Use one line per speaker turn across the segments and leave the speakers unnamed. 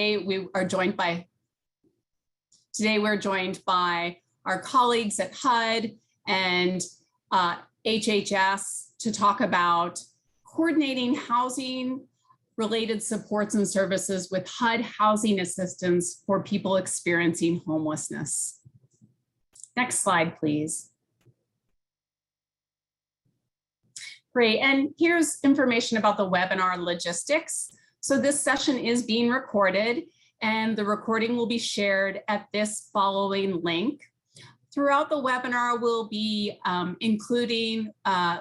we're joined by our colleagues at HUD and HHS to talk about coordinating housing related supports and services with HUD Housing Assistance for people experiencing homelessness. Next slide, please. Great, and here's information about the webinar logistics. So this session is being recorded and the recording will be shared at this following link. Throughout the webinar, we'll be including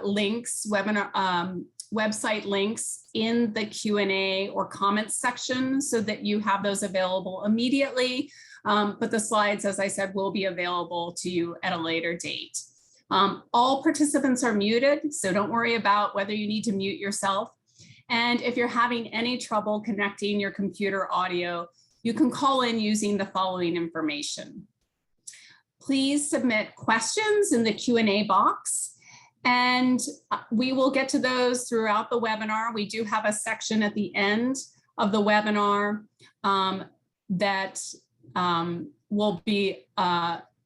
links, website links in the Q&A or comments section so that you have those available immediately. But the slides, as I said, will be available to you at a later date. All participants are muted, so don't worry about whether you need to mute yourself. And if you're having any trouble connecting your computer audio, you can call in using the following information. Please submit questions in the Q&A box, and we will get to those throughout the webinar. We do have a section at the end of the webinar that will be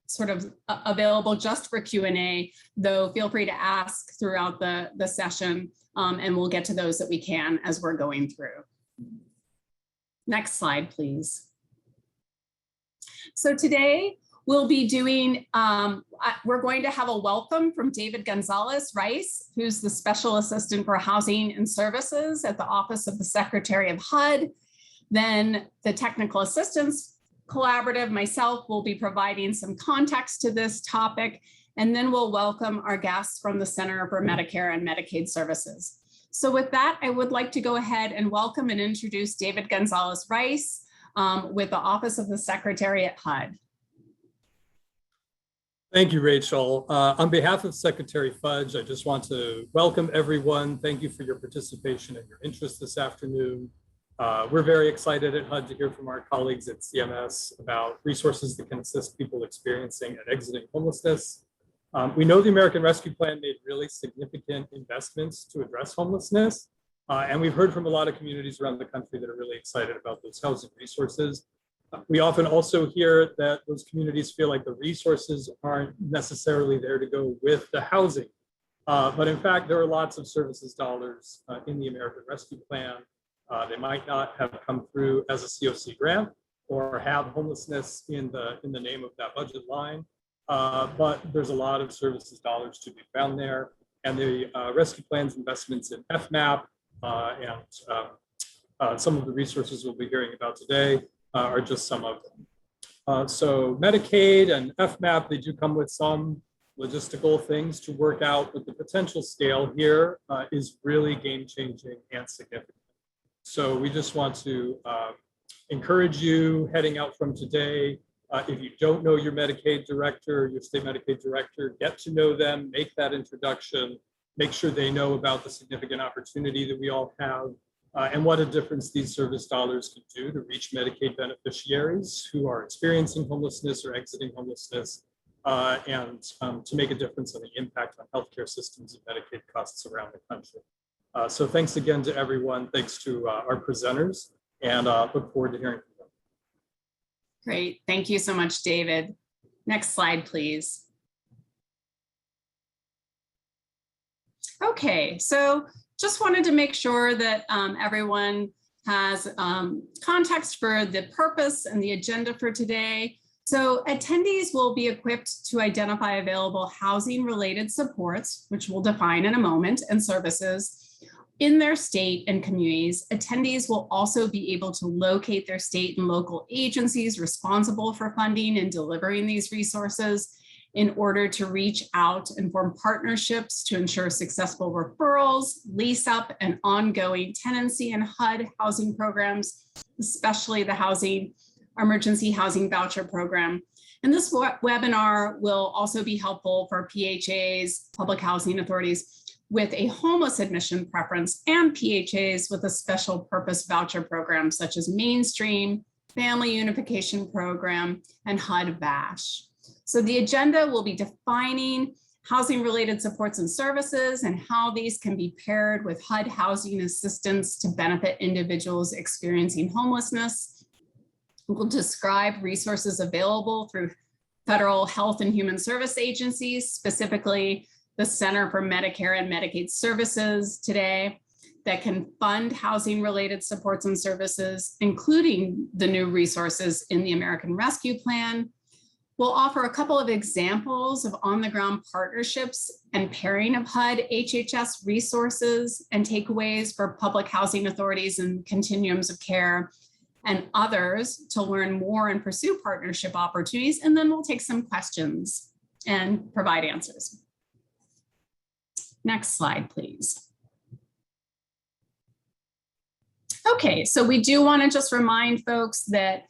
sort of available just for Q&A, though feel free to ask throughout the session, and we'll get to those that we can as we're going through. Next slide, please. So today we'll be doing, we're going to have a welcome from David Gonzalez-Rice, who's the Special Assistant for Housing and Services at the Office of the Secretary of HUD. Then the Technical Assistance Collaborative, myself, will be providing some context to this topic, and then we'll welcome our guests from the Center for Medicare and Medicaid Services. So with that, I would like to go ahead and welcome and introduce David Gonzalez-Rice with the Office of the Secretary at HUD.
Thank you, Rachel. On behalf of Secretary Fudge, I just want to welcome everyone. Thank you for your participation and your interest this afternoon. We're very excited at HUD to hear from our colleagues at CMS about resources that can assist people experiencing and exiting homelessness. We know the American Rescue Plan made really significant investments to address homelessness, and we've heard from a lot of communities around the country that are really excited about those housing resources. We often also hear that those communities feel like the resources aren't necessarily there to go with the housing. But in fact, there are lots of services dollars in the American Rescue Plan. They might not have come through as a COC grant or have homelessness in the name of that budget line. But there's a lot of services dollars to be found there. And the Rescue Plan's investments in FMAP and some of the resources we'll be hearing about today are just some of them. So Medicaid and FMAP, they do come with some logistical things to work out, but the potential scale here is really game-changing and significant. So we just want to encourage you heading out from today. If you don't know your Medicaid director, your state Medicaid director, get to know them, make that introduction, make sure they know about the significant opportunity that we all have and what a difference these service dollars can do to reach Medicaid beneficiaries who are experiencing homelessness or exiting homelessness and to make a difference in the impact on healthcare systems and Medicaid costs around the country. So thanks again to everyone. Thanks to our presenters, and look forward to hearing from them.
Great. Thank you so much, David. Next slide, please. Okay, so just wanted to make sure that everyone has context for the purpose and the agenda for today. So attendees will be equipped to identify available housing-related supports, which we'll define in a moment, and services in their state and communities. Attendees will also be able to locate their state and local agencies responsible for funding and delivering these resources in order to reach out and form partnerships to ensure successful referrals, lease up, and ongoing tenancy and HUD housing programs, especially the Emergency Housing Voucher Program. And this webinar will also be helpful for PHAs, public housing authorities, with a homeless admission preference and PHAs with a special purpose voucher program such as Mainstream, Family Unification Program, and HUD VASH. So the agenda will be defining housing related supports and services and how these can be paired with HUD housing assistance to benefit individuals experiencing homelessness. We'll describe resources available through federal health and human service agencies, specifically the Center for Medicare and Medicaid Services today, that can fund housing-related supports and services, including the new resources in the American Rescue Plan. We'll offer a couple of examples of on-the-ground partnerships and pairing of HUD HHS resources and takeaways for public housing authorities and continuums of care and others to learn more and pursue partnership opportunities. And then we'll take some questions and provide answers. Next slide, please. Okay, so we do want to just remind folks that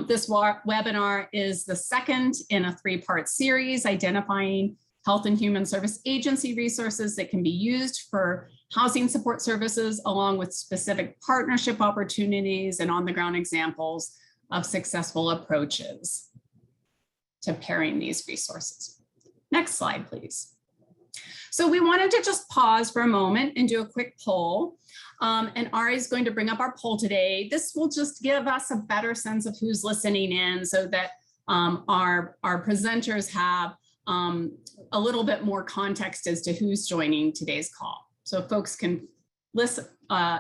this webinar is the second in a three-part series identifying health and human service agency resources that can be used for housing support services, along with specific partnership opportunities and on-the-ground examples of successful approaches to pairing these resources. Next slide, please. So we wanted to just pause for a moment and do a quick poll. And Ari is going to bring up our poll today. This will just give us a better sense of who's listening in so that our presenters have a little bit more context as to who's joining today's call. So folks can listen,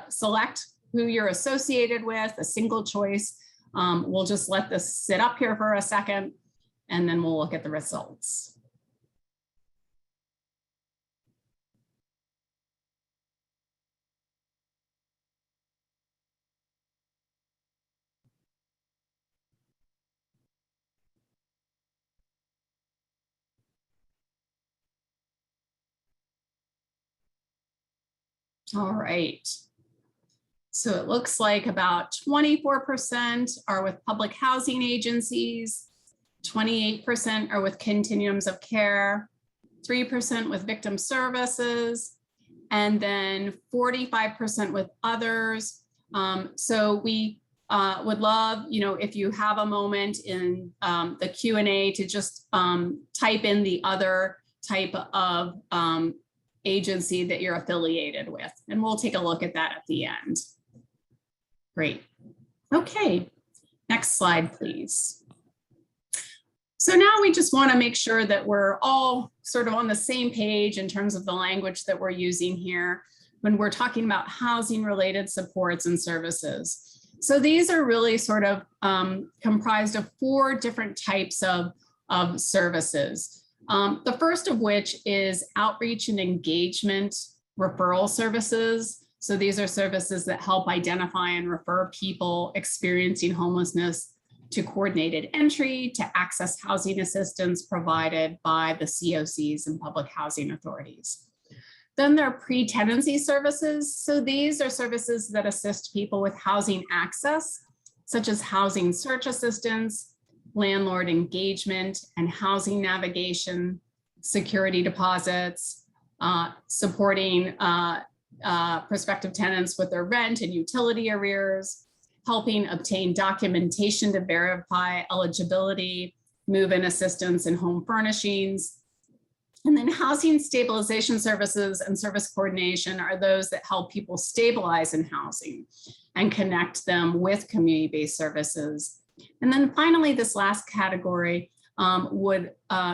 select who you're associated with, a single choice. We'll just let this sit up here for a second, and then we'll look at the results. All right. So it looks like about 24% are with public housing agencies, 28% are with continuums of care, 3% with victim services, and then 45% with others. So we would love, if you have a moment in the Q&A to just type in the other type of agency that you're affiliated with, and we'll take a look at that at the end. Great. Okay, next slide, please. So now we just want to make sure that we're all sort of on the same page in terms of the language that we're using here when we're talking about housing related supports and services. So these are really sort of comprised of 4 different types of services. The first of which is outreach and engagement referral services. So these are services that help identify and refer people experiencing homelessness to coordinated entry to access housing assistance provided by the CoCs and public housing authorities. Then there are PreTendency services. So these are services that assist people with housing access, such as housing search assistance, landlord engagement and housing navigation, security deposits, supporting prospective tenants with their rent and utility arrears, helping obtain documentation to verify eligibility, move-in assistance and home furnishings. And then housing stabilization services and service coordination are those that help people stabilize in housing and connect them with community-based services. And then finally, this last category would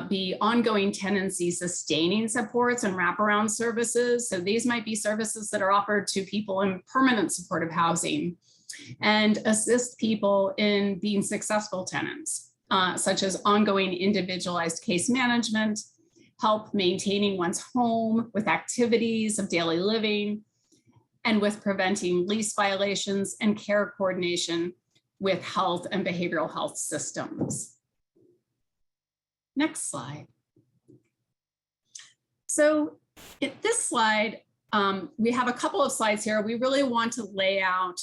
be ongoing tenancy sustaining supports and wraparound services. So these might be services that are offered to people in permanent supportive housing and assist people in being successful tenants, such as ongoing individualized case management, help maintaining one's home with activities of daily living, and with preventing lease violations and care coordination with health and behavioral health systems. Next slide. So in this slide, we have a couple of slides here. We really want to lay out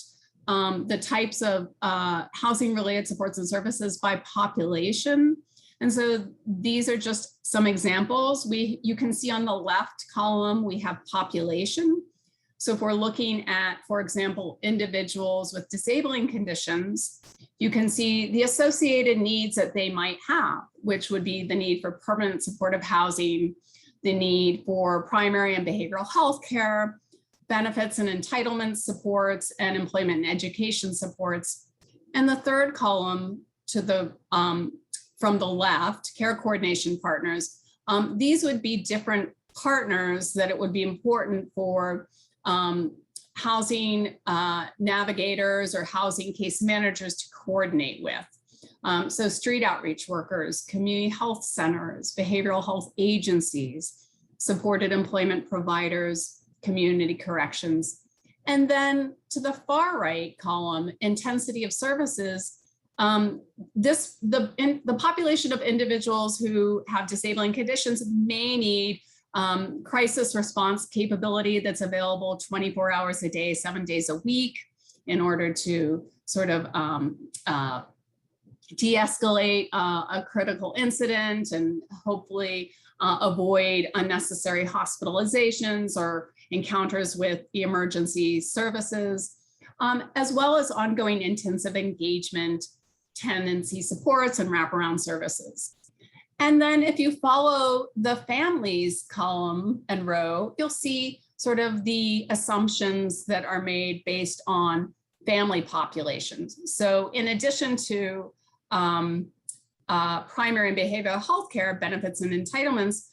the types of housing related supports and services by population. And so these are just some examples. You can see on the left column, we have population. So if we're looking at, for example, individuals with disabling conditions, you can see the associated needs that they might have, which would be the need for permanent supportive housing, the need for primary and behavioral health care, benefits and entitlement supports, and employment and education supports. And the third column to the from the left, care coordination partners. These would be different partners that it would be important for housing navigators or housing case managers to coordinate with. So street outreach workers, community health centers, behavioral health agencies, supported employment providers, community corrections. And then to the far right column, intensity of services, the population of individuals who have disabling conditions may need crisis response capability that's available 24 hours a day, 7 days a week in order to sort of de-escalate a critical incident and hopefully avoid unnecessary hospitalizations or encounters with the emergency services, as well as ongoing intensive engagement, tendency supports, and wraparound services. And then if you follow the families column and row, you'll see sort of the assumptions that are made based on family populations. So in addition to primary and behavioral health care benefits and entitlements,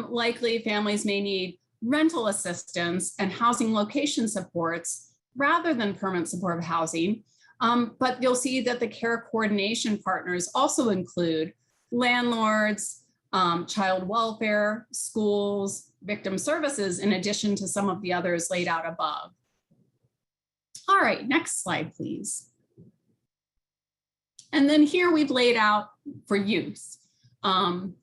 likely families may need rental assistance and housing location supports rather than permanent supportive housing. But you'll see that the care coordination partners also include landlords, child welfare, schools, victim services, in addition to some of the others laid out above. All right, next slide, please. And then here we've laid out for youth,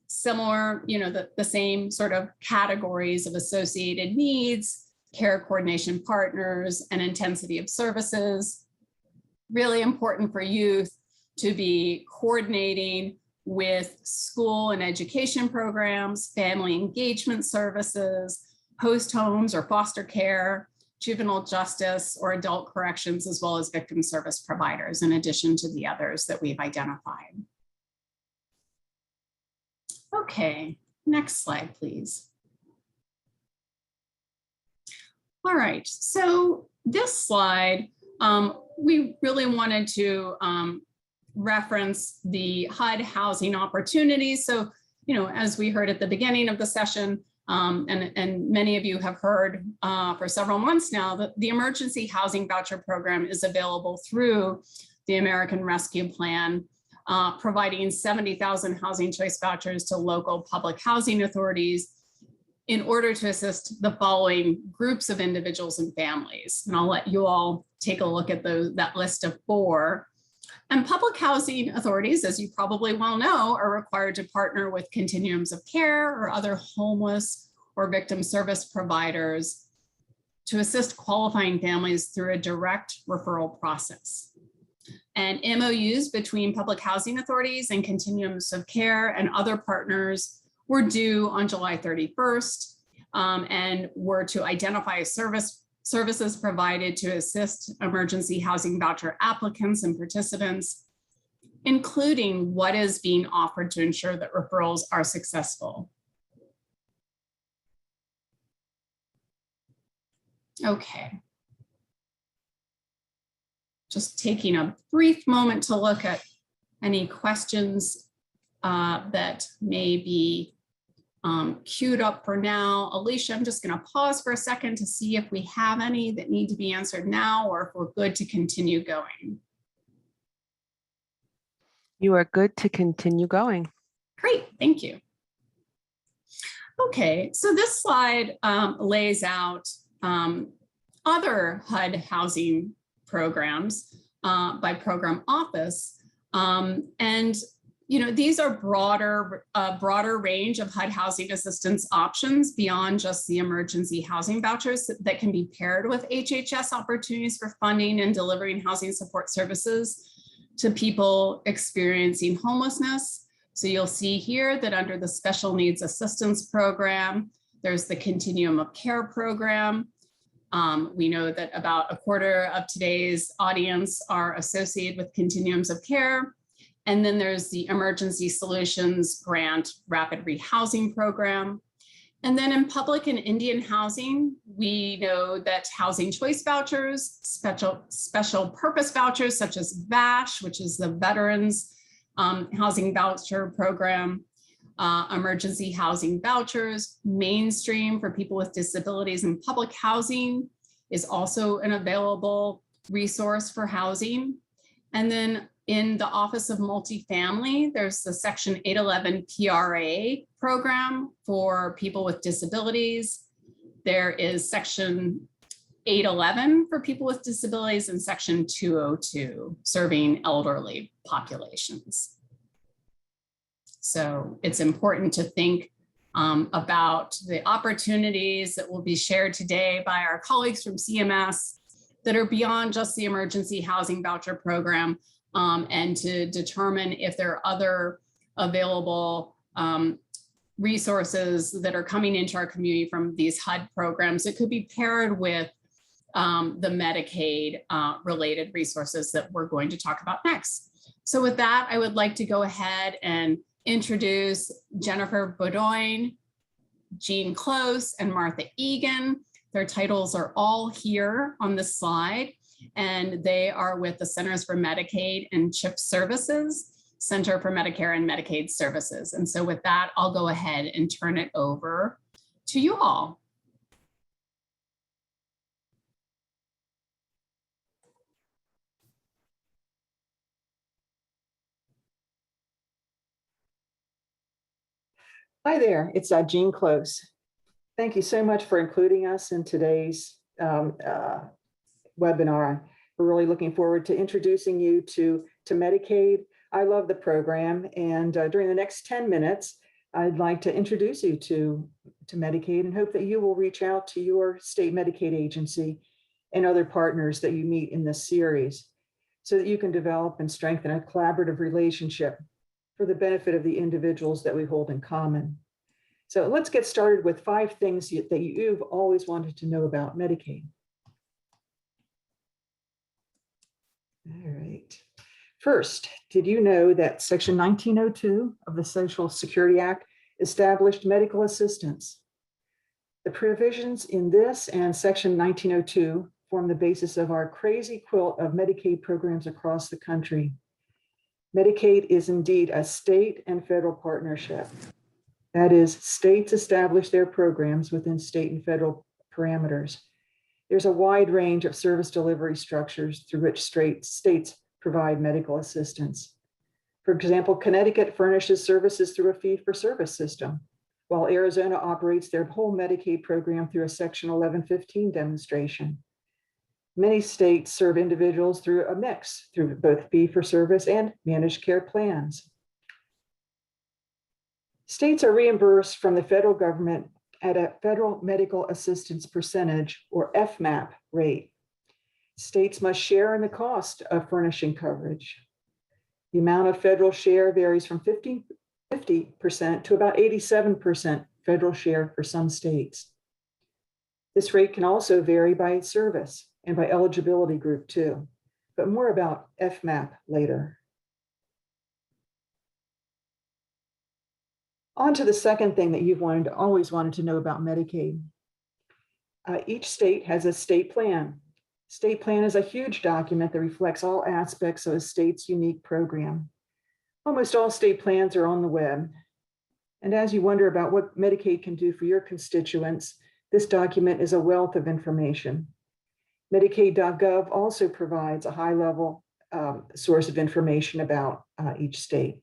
similar, the same sort of categories of associated needs, care coordination partners, and intensity of services. Really important for youth to be coordinating with school and education programs, family engagement services, host homes or foster care, juvenile justice or adult corrections, as well as victim service providers, in addition to the others that we've identified. Okay, next slide, please. All right, so this slide, we really wanted to reference the HUD Housing Opportunities. So, as we heard at the beginning of the session, and many of you have heard for several months now, that the Emergency Housing Voucher Program is available through the American Rescue Plan, providing 70,000 housing choice vouchers to local public housing authorities in order to assist the following groups of individuals and families. And I'll let you all take a look at that list of 4. And public housing authorities, as you probably well know, are required to partner with Continuums of Care or other homeless or victim service providers to assist qualifying families through a direct referral process. And MOUs between public housing authorities and Continuums of Care and other partners were due on July 31st and were to identify services provided to assist emergency housing voucher applicants and participants, including what is being offered to ensure that referrals are successful. Okay. Just taking a brief moment to look at any questions that may be queued up for now. Alicia, I'm just going to pause for a second to see if we have any that need to be answered now or if we're good to continue going.
You are good to continue going.
Great, thank you. Okay, so this slide lays out other HUD housing programs by program office. And these are broader range of HUD housing assistance options beyond just the emergency housing vouchers that can be paired with HHS opportunities for funding and delivering housing support services to people experiencing homelessness. So you'll see here that under the Special Needs Assistance Program, there's the Continuum of Care program. We know that about a quarter of today's audience are associated with Continuums of Care. And then there's the Emergency Solutions Grant Rapid Rehousing Program. And then in public and Indian housing, we know that housing choice vouchers, special purpose vouchers such as VASH, which is the Veterans Housing Voucher Program, emergency housing vouchers, mainstream for people with disabilities in public housing is also an available resource for housing. And then in the Office of Multifamily, there's the Section 811 PRA program for people with disabilities. There is Section 811 for people with disabilities and Section 202 serving elderly populations. So it's important to think about the opportunities that will be shared today by our colleagues from CMS that are beyond just the Emergency Housing Voucher Program, and to determine if there are other available resources that are coming into our community from these HUD programs. It could be paired with the Medicaid related resources that we're going to talk about next. So with that, I would like to go ahead and introduce Jennifer Beaudoin, Jean Close, and Martha Egan. Their titles are all here on this slide, and they are with the Centers for Medicaid and CHIP Services, Center for Medicare and Medicaid Services. And so with that, I'll go ahead and turn it over to you all.
Hi there, it's Jean Close. Thank you so much for including us in today's webinar. We're really looking forward to introducing you to Medicaid. I love the program, and during the next 10 minutes, I'd like to introduce you to Medicaid and hope that you will reach out to your state Medicaid agency and other partners that you meet in this series so that you can develop and strengthen a collaborative relationship for the benefit of the individuals that we hold in common. So let's get started with 5 things that you've always wanted to know about Medicaid. All right. First, did you know that Section 1902 of the Social Security Act established medical assistance? The provisions in this and Section 1902 form the basis of our crazy quilt of Medicaid programs across the country. Medicaid is indeed a state and federal partnership. That is, states establish their programs within state and federal parameters. There's a wide range of service delivery structures through which states provide medical assistance. For example, Connecticut furnishes services through a fee-for-service system, while Arizona operates their whole Medicaid program through a Section 1115 demonstration. Many states serve individuals through a mix, through both fee-for-service and managed care plans. States are reimbursed from the federal government at a federal medical assistance percentage, or FMAP rate. States must share in the cost of furnishing coverage. The amount of federal share varies from 50% to about 87% federal share for some states. This rate can also vary by service and by eligibility group too, but more about FMAP later. On to the second thing that you've always wanted to know about Medicaid. Each state has a state plan. State plan is a huge document that reflects all aspects of a state's unique program. Almost all state plans are on the web. And as you wonder about what Medicaid can do for your constituents, this document is a wealth of information. Medicaid.gov also provides a high-level source of information about each state.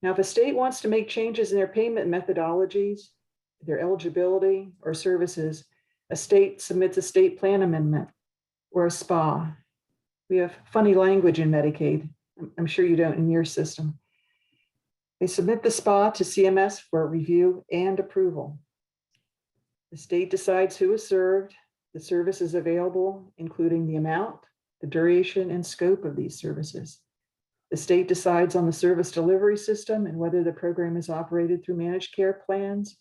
Now, if a state wants to make changes in their payment methodologies, their eligibility, or services, a state submits a state plan amendment or a SPA. We have funny language in Medicaid. I'm sure you don't in your system. They submit the SPA to CMS for review and approval. The state decides who is served, the services available, including the amount, the duration, and scope of these services. The state decides on the service delivery system and whether the program is operated through managed care plans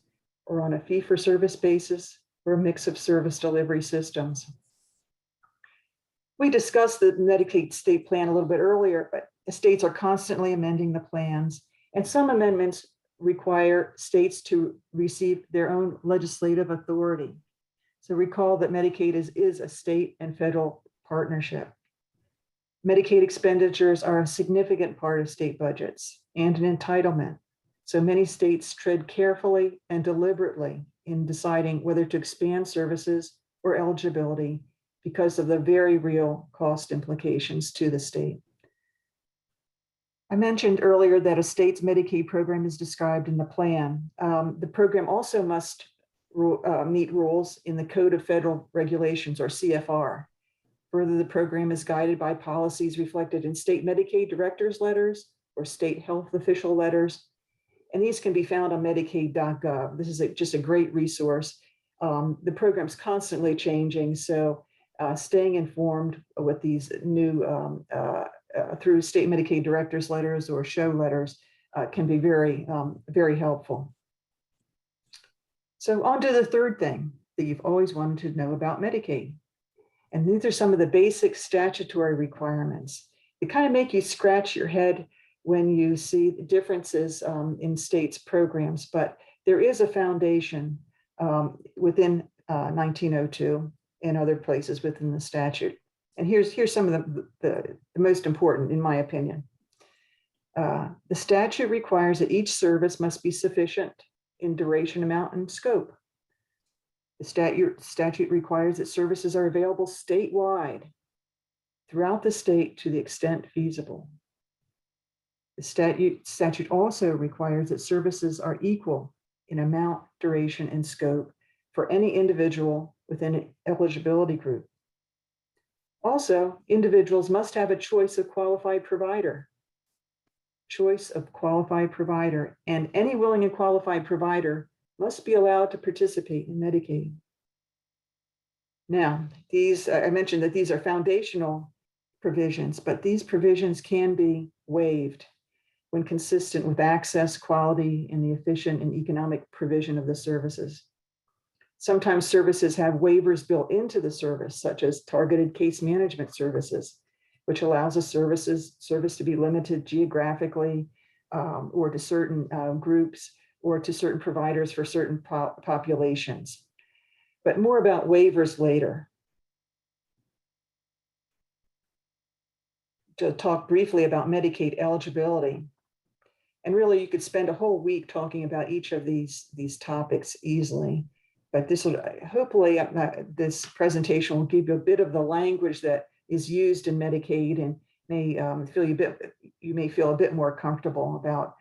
or on a fee-for-service basis or a mix of service delivery systems. We discussed the Medicaid state plan a little bit earlier, but the states are constantly amending the plans, and some amendments require states to receive their own legislative authority. So recall that Medicaid is a state and federal partnership. Medicaid expenditures are a significant part of state budgets and an entitlement. So many states tread carefully and deliberately in deciding whether to expand services or eligibility because of the very real cost implications to the state. I mentioned earlier that a state's Medicaid program is described in the plan. The program also must meet rules in the Code of Federal Regulations, or CFR. Further, the program is guided by policies reflected in state Medicaid directors' letters or state health official letters, and these can be found on medicaid.gov. This is just a great resource. The program's constantly changing, so staying informed with these new through state Medicaid directors' letters or show letters can be very, very helpful. So on to the third thing that you've always wanted to know about Medicaid. And these are some of the basic statutory requirements. They kind of make you scratch your head when you see the differences in states' programs, but there is a foundation within 1902 and other places within the statute. And here's some of the most important, in my opinion. The statute requires that each service must be sufficient in duration, amount, and scope. The statute requires that services are available statewide throughout the state to the extent feasible. The statute also requires that services are equal in amount, duration, and scope for any individual within an eligibility group. Also, individuals must have a choice of qualified provider. And any willing and qualified provider must be allowed to participate in Medicaid. Now, I mentioned that these are foundational provisions, but these provisions can be waived when consistent with access, quality, and the efficient and economic provision of the services. Sometimes services have waivers built into the service, such as targeted case management services, which allows a service to be limited geographically or to certain groups or to certain providers for certain populations. But more about waivers later. To talk briefly about Medicaid eligibility. And really, you could spend a whole week talking about each of these topics easily. But this will hopefully this presentation will give you a bit of the language that is used in Medicaid and you may feel a bit more comfortable about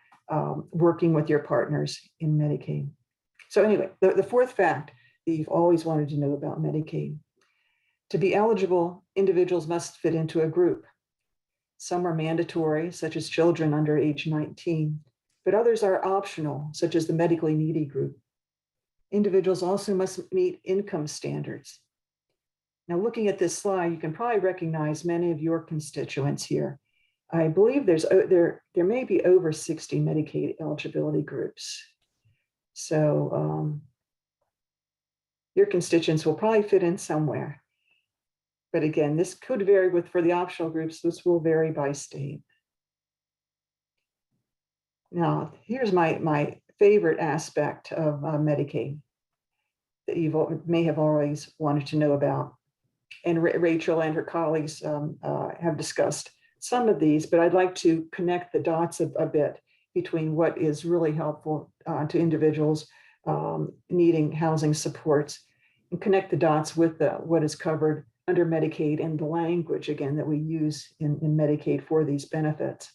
working with your partners in Medicaid. So anyway, the fourth fact that you've always wanted to know about Medicaid. To be eligible, individuals must fit into a group. Some are mandatory, such as children under age 19, but others are optional, such as the medically needy group. Individuals also must meet income standards. Now, looking at this slide, you can probably recognize many of your constituents here. I believe there may be over 60 Medicaid eligibility groups. So your constituents will probably fit in somewhere. But again, this could vary for the optional groups, this will vary by state. Now, here's my favorite aspect of Medicaid that you may have always wanted to know about. And Rachel and her colleagues have discussed some of these, but I'd like to connect the dots a bit between what is really helpful to individuals needing housing supports and connect the dots with what is covered under Medicaid and the language, again, that we use in Medicaid for these benefits.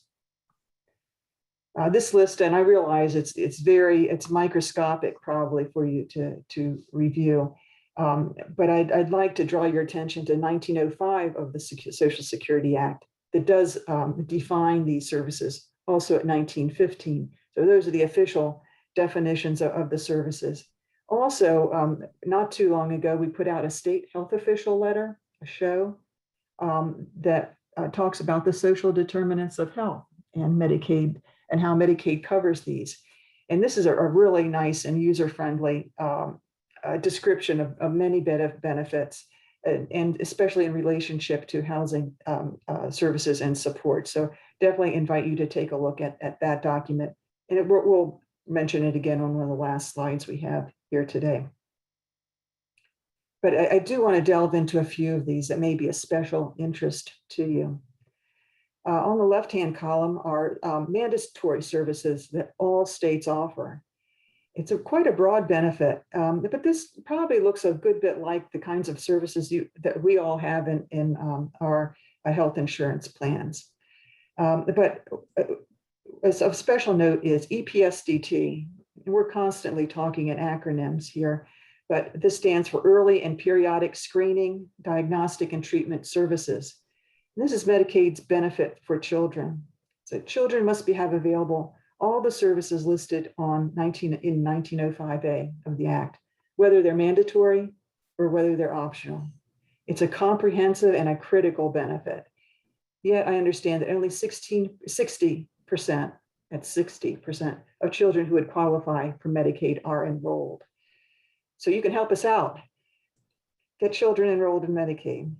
This list, and I realize it's microscopic probably for you to review, but I'd like to draw your attention to 1905 of the Social Security Act that does define these services, also at 1915. So those are the official definitions of the services. Also, not too long ago, we put out a state health official letter, a show that talks about the social determinants of health and Medicaid and how Medicaid covers these. And this is a really nice and user-friendly description of many benefits, and especially in relationship to housing services and support. So definitely invite you to take a look at that document. And it will mention it again on one of the last slides we have here today. But I do want to delve into a few of these that may be of special interest to you. On the left-hand column are mandatory services that all states offer. It's quite a broad benefit, but this probably looks a good bit like the kinds of services that we all have in our health insurance plans. But as of special note is EPSDT. We're constantly talking in acronyms here, but this stands for Early and Periodic Screening, Diagnostic and Treatment Services. And this is Medicaid's benefit for children. So children must have available all the services listed in 1905A of the Act, whether they're mandatory or whether they're optional. It's a comprehensive and a critical benefit. Yet I understand that only 60% of children who would qualify for Medicaid are enrolled. So you can help us out. Get children enrolled in Medicaid.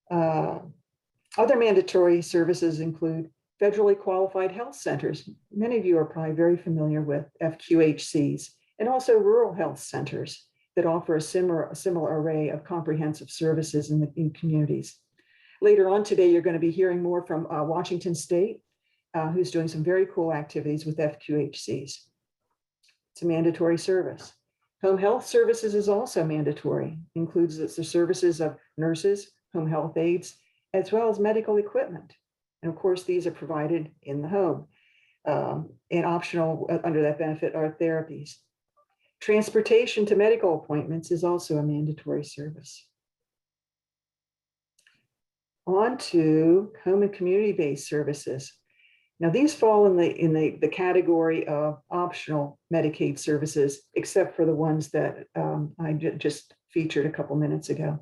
Other mandatory services include federally qualified health centers. Many of you are probably very familiar with FQHCs, and also rural health centers that offer a similar array of comprehensive services in communities. Later on today, you're going to be hearing more from Washington State, who's doing some very cool activities with FQHCs. It's a mandatory service. Home health services is also mandatory, includes the services of nurses, home health aides, as well as medical equipment. And of course, these are provided in the home. And optional under that benefit are therapies. Transportation to medical appointments is also a mandatory service. On to home and community-based services. Now, these fall in the category of optional Medicaid services, except for the ones that I just featured a couple minutes ago.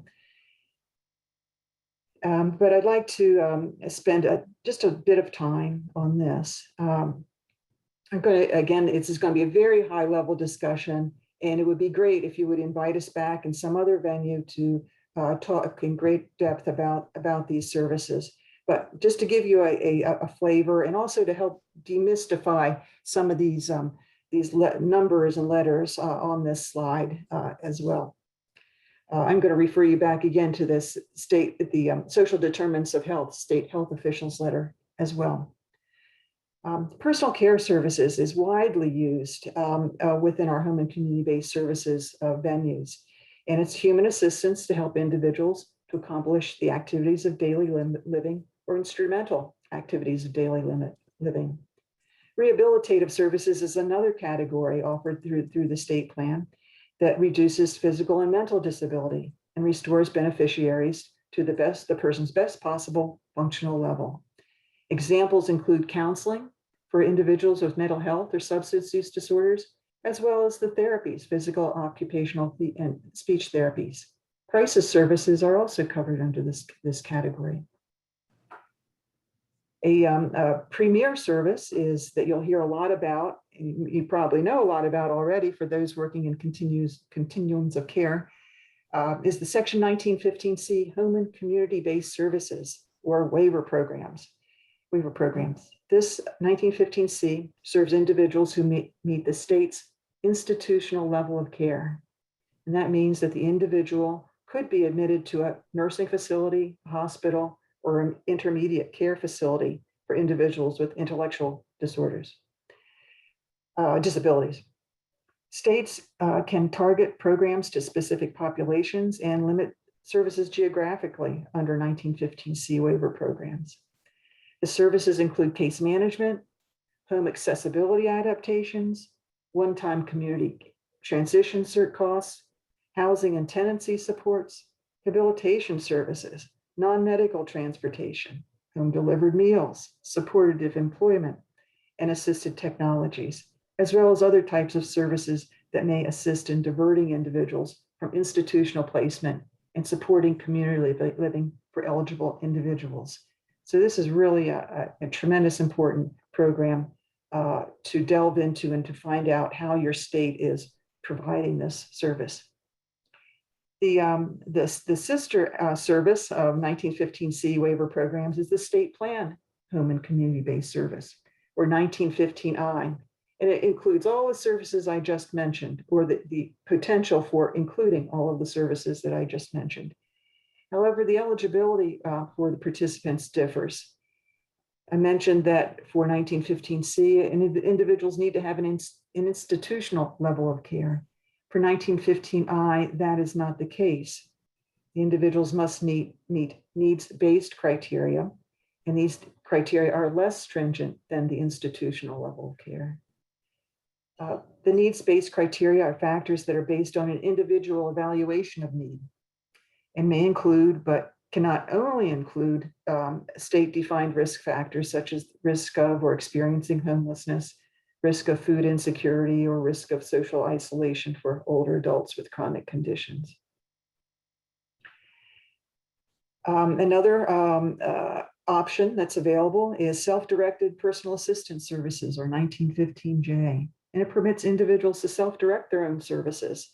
But I'd like to spend just a bit of time on this. I'm going to, again, this is going to be a very high level discussion, and it would be great if you would invite us back in some other venue to talk in great depth about these services. But just to give you a flavor, and also to help demystify some of these numbers and letters on this slide as well. I'm going to refer you back again to this the Social Determinants of Health, state health officials letter as well. Personal care services is widely used within our home and community-based services venues. And it's human assistance to help individuals to accomplish the activities of daily living or instrumental activities of daily living. Rehabilitative services is another category offered through the state plan that reduces physical and mental disability and restores beneficiaries to the person's best possible functional level. Examples include counseling for individuals with mental health or substance use disorders, as well as the therapies, physical, occupational, and speech therapies. Crisis services are also covered under this category. A premier service is that you'll hear a lot about, you probably know a lot about already for those working in continuums of care, is the Section 1915C Home and Community-Based Services, or waiver programs. This 1915C serves individuals who meet the state's institutional level of care. And that means that the individual could be admitted to a nursing facility, a hospital, or an intermediate care facility for individuals with intellectual disorders, disabilities. States can target programs to specific populations and limit services geographically under 1915C waiver programs. The services include case management, home accessibility adaptations, one-time community transition cert costs, housing and tenancy supports, rehabilitation services, non-medical transportation, home delivered meals, supportive employment, and assisted technologies, as well as other types of services that may assist in diverting individuals from institutional placement and supporting community living for eligible individuals. So this is really a tremendous important program to delve into and to find out how your state is providing this service. The sister service of 1915C waiver programs is the state plan home and community-based service, or 1915I. And And it includes all the services I just mentioned, or the potential for including all of the services that I just mentioned. However, the eligibility for the participants differs. I mentioned that for 1915C, individuals need to have an institutional level of care. For 1915I, that is not the case. The individuals must meet needs-based criteria, and these criteria are less stringent than the institutional level of care. The needs-based criteria are factors that are based on an individual evaluation of need and may include, but cannot only include, state-defined risk factors such as risk of or experiencing homelessness, risk of food insecurity, or risk of social isolation for older adults with chronic conditions. Another option that's available is self-directed personal assistance services, or 1915J, and it permits individuals to self-direct their own services,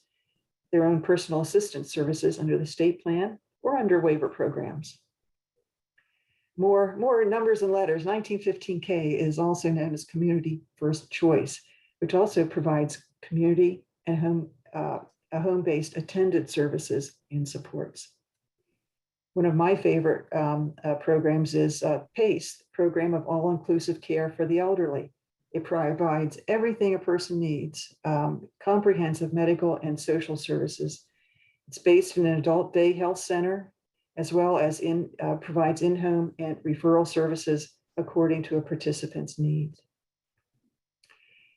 their own personal assistance services under the state plan or under waiver programs. More numbers and letters. 1915K is also known as Community First Choice, which also provides community and home-based attended services and supports. One of my favorite programs is PACE, Program of All-Inclusive Care for the Elderly. It provides everything a person needs, comprehensive medical and social services. It's based in an adult day health center, as well as provides in-home and referral services according to a participant's needs.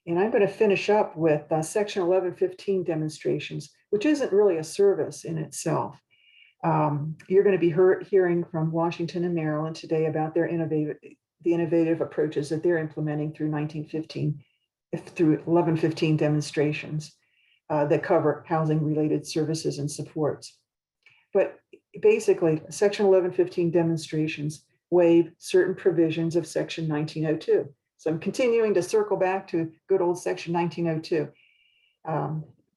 And I'm going to finish up with Section 1115 demonstrations, which isn't really a service in itself. You're going to be hearing from Washington and Maryland today about their innovative approaches that they're implementing through 1115 demonstrations that cover housing-related services and supports. But basically, Section 1115 demonstrations waive certain provisions of Section 1902. So I'm continuing to circle back to good old Section 1902.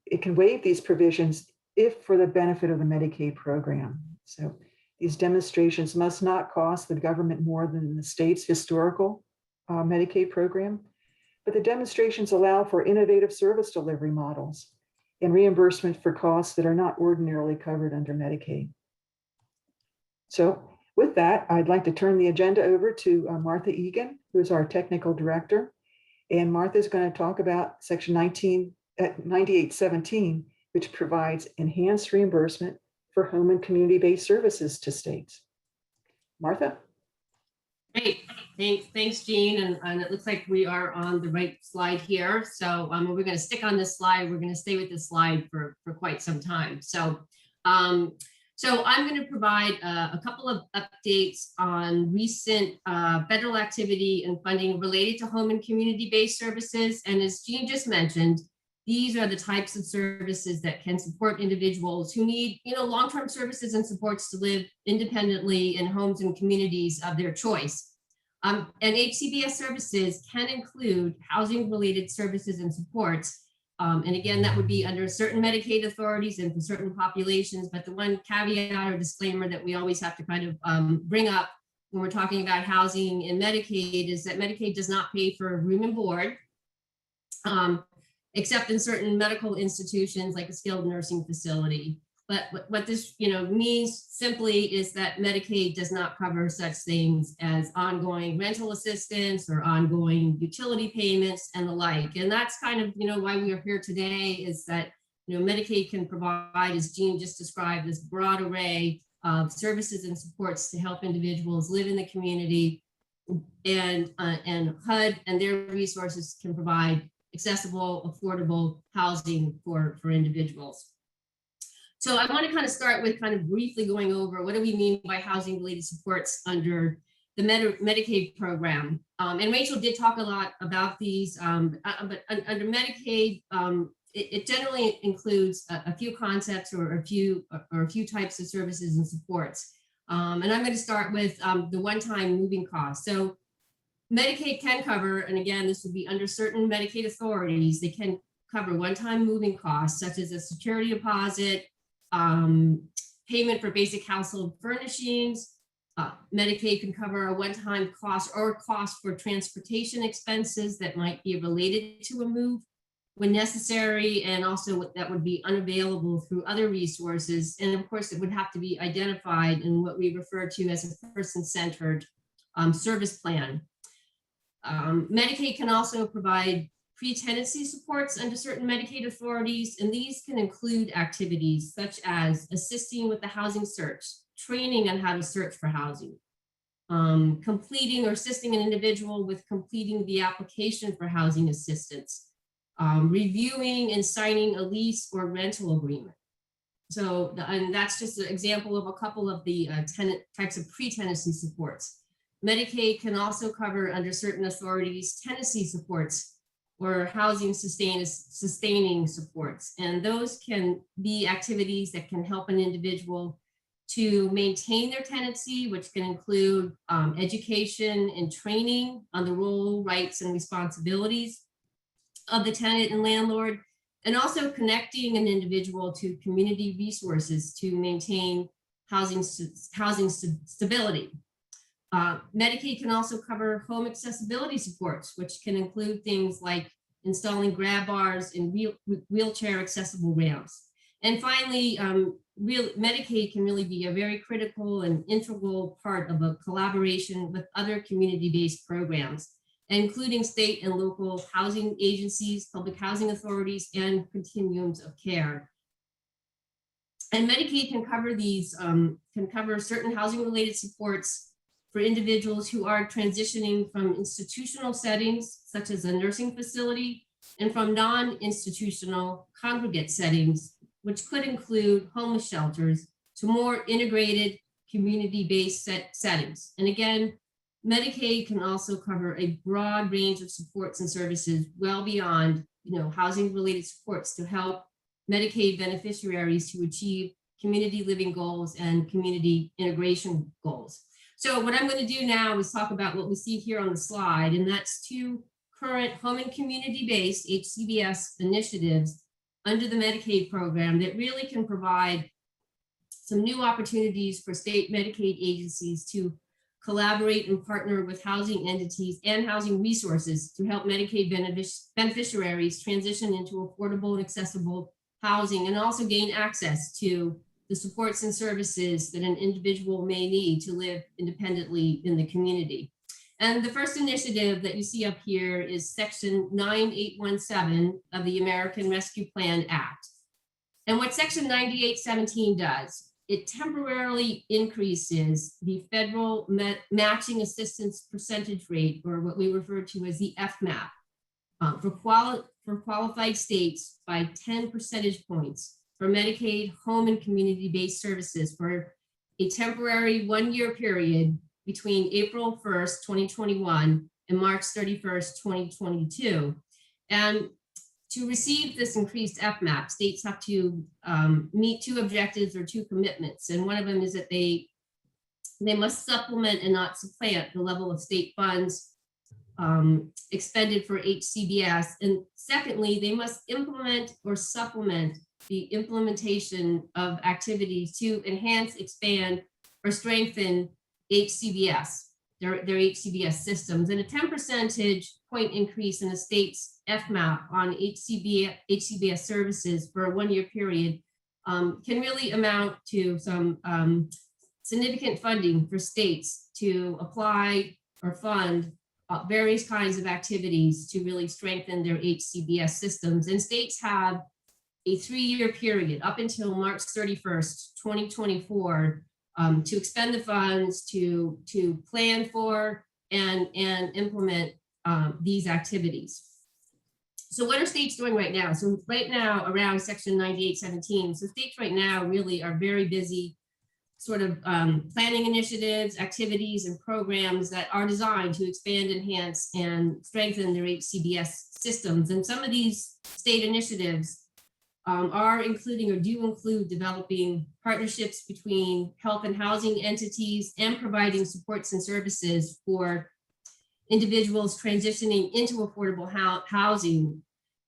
It can waive these provisions if for the benefit of the Medicaid program. So these demonstrations must not cost the government more than the state's historical Medicaid program, but the demonstrations allow for innovative service delivery models and reimbursement for costs that are not ordinarily covered under Medicaid. So with that, I'd like to turn the agenda over to Martha Egan, who is our technical director. And Martha is going to talk about Section 9817, which provides enhanced reimbursement for home and community-based services to states. Martha?
Great, thanks, Jean. And it looks like we are on the right slide here. So we're going to stick on this slide. We're going to stay with this slide for quite some time. So, I'm going to provide a couple of updates on recent federal activity and funding related to home and community-based services. And as Jean just mentioned, these are the types of services that can support individuals who need, long-term services and supports to live independently in homes and communities of their choice. And HCBS services can include housing-related services and supports. And again, that would be under certain Medicaid authorities and for certain populations. But the one caveat or disclaimer that we always have to kind of bring up when we're talking about housing in Medicaid is that Medicaid does not pay for room and board. Except in certain medical institutions like a skilled nursing facility. But what this means simply is that Medicaid does not cover such things as ongoing rental assistance or ongoing utility payments and the like. And that's kind of why we are here today, is that Medicaid can provide, as Jean just described, this broad array of services and supports to help individuals live in the community, and HUD and their resources can provide accessible, affordable housing for individuals. So I want to kind of start with kind of briefly going over what do we mean by housing related supports under the Medicaid program. And Rachel did talk a lot about these, but under Medicaid, it generally includes a few concepts or a few types of services and supports. And I'm going to start with the one-time moving costs. So Medicaid can cover, and again, this would be under certain Medicaid authorities, they can cover one-time moving costs, such as a security deposit, payment for basic household furnishings, Medicaid can cover a one-time cost or cost for transportation expenses that might be related to a move when necessary, and also that would be unavailable through other resources. And of course, it would have to be identified in what we refer to as a person-centered service plan. Medicaid can also provide pre-tenancy supports under certain Medicaid authorities, and these can include activities such as assisting with the housing search, training on how to search for housing, completing or assisting an individual with completing the application for housing assistance, reviewing and signing a lease or rental agreement. So, and that's just an example of a couple of the types of pre-tenancy supports. Medicaid can also cover under certain authorities tenancy supports or housing sustaining supports. And those can be activities that can help an individual to maintain their tenancy, which can include education and training on the role, rights, and responsibilities of the tenant and landlord, and also connecting an individual to community resources to maintain housing stability. Medicaid can also cover home accessibility supports, which can include things like installing grab bars and wheelchair accessible ramps. And finally, Medicaid can really be a very critical and integral part of a collaboration with other community-based programs, including state and local housing agencies, public housing authorities, and continuums of care. And Medicaid can cover these, can cover certain housing-related supports for individuals who are transitioning from institutional settings, such as a nursing facility, and from non-institutional congregate settings, which could include homeless shelters, to more integrated community-based settings. And again, Medicaid can also cover a broad range of supports and services well beyond, housing-related supports to help Medicaid beneficiaries to achieve community living goals and community integration goals. So what I'm going to do now is talk about what we see here on the slide, and that's two current home and community-based HCBS initiatives under the Medicaid program that really can provide some new opportunities for state Medicaid agencies to collaborate and partner with housing entities and housing resources to help Medicaid beneficiaries transition into affordable and accessible housing, and also gain access to the supports and services that an individual may need to live independently in the community. And the first initiative that you see up here is Section 9817 of the American Rescue Plan Act. And what Section 9817 does, it temporarily increases the federal matching assistance percentage rate, or what we refer to as the FMAP, for qualified states by 10 percentage points for Medicaid home and community-based services for a temporary one-year period between April 1st, 2021 and March 31st, 2022. And to receive this increased FMAP, states have to meet two objectives or two commitments. And one of them is that they must supplement and not supplant the level of state funds expended for HCBS. And secondly, they must implement or supplement the implementation of activities to enhance, expand, or strengthen HCBS, their HCBS systems. And a 10 percentage point increase in a state's FMAP on HCBS services for a one-year period can really amount to some significant funding for states to apply or fund various kinds of activities to really strengthen their HCBS systems. And states have a 3-year period up until March 31st, 2024, to expend the funds to plan for and implement these activities. So what are states doing right now? So right now, around Section 9817, so states right now really are very busy sort of planning initiatives, activities, and programs that are designed to expand, enhance, and strengthen their HCBS systems. And some of these state initiatives are including or do include developing partnerships between health and housing entities and providing supports and services for individuals transitioning into affordable housing.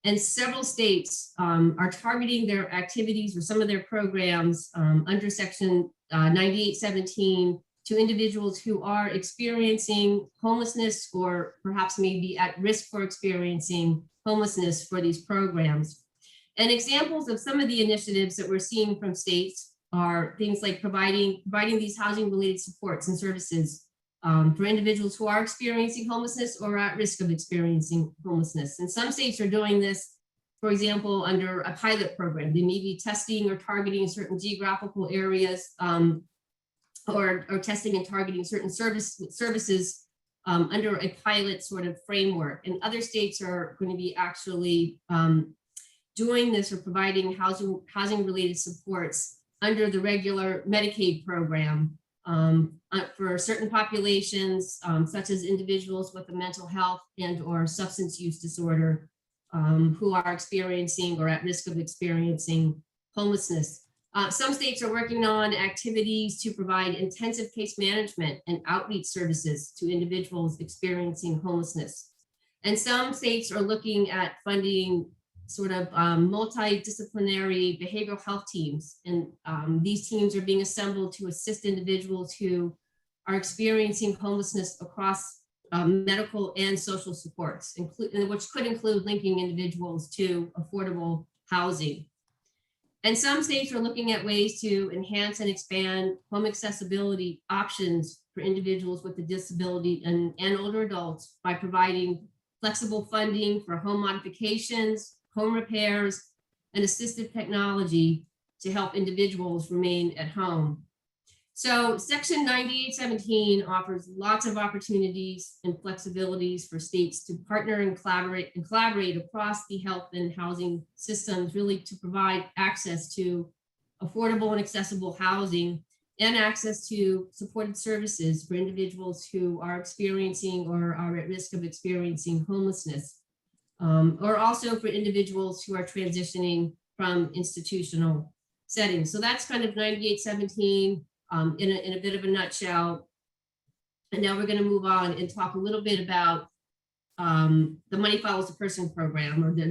And several states are targeting their activities or some of their programs under Section 9817 to individuals who are experiencing homelessness or perhaps maybe at risk for experiencing homelessness for these programs. And examples of some of the initiatives that we're seeing from states are things like providing these housing related supports and services for individuals who are experiencing homelessness or at risk of experiencing homelessness. And some states are doing this, for example, under a pilot program. They may be testing or targeting certain geographical areas or testing and targeting certain services under a pilot sort of framework. And other states are going to be actually doing this or providing housing related supports under the regular Medicaid program for certain populations, such as individuals with a mental health and or substance use disorder who are experiencing or at risk of experiencing homelessness. Some states are working on activities to provide intensive case management and outreach services to individuals experiencing homelessness. And some states are looking at funding sort of multidisciplinary behavioral health teams. And these teams are being assembled to assist individuals who are experiencing homelessness across medical and social supports, which could include linking individuals to affordable housing. And some states are looking at ways to enhance and expand home accessibility options for individuals with a disability and older adults by providing flexible funding for home modifications, home repairs, and assistive technology to help individuals remain at home. So Section 9817 offers lots of opportunities and flexibilities for states to partner and collaborate across the health and housing systems, really to provide access to affordable and accessible housing and access to supported services for individuals who are experiencing or are at risk of experiencing homelessness, or also for individuals who are transitioning from institutional settings. So that's kind of 9817 in a bit of a nutshell. And now we're going to move on and talk a little bit about the Money Follows the Person program, or the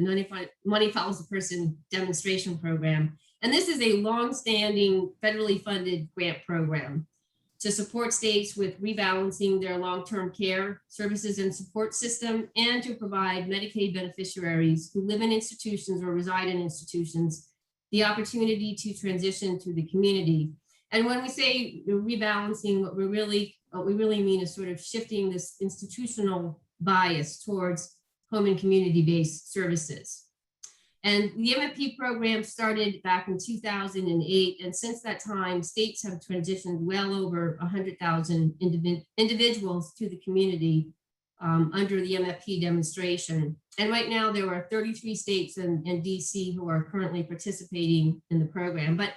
Money Follows the Person demonstration program. And this is a long-standing federally funded grant program to support states with rebalancing their long-term care services and support system, and to provide Medicaid beneficiaries who live in institutions or reside in institutions the opportunity to transition to the community. And when we say rebalancing, what we really mean is sort of shifting this institutional bias towards home and community-based services. And the MFT program started back in 2008. And since that time, states have transitioned well over 100,000 individuals to the community under the MFT demonstration. And right now there are 33 states and DC who are currently participating in the program. But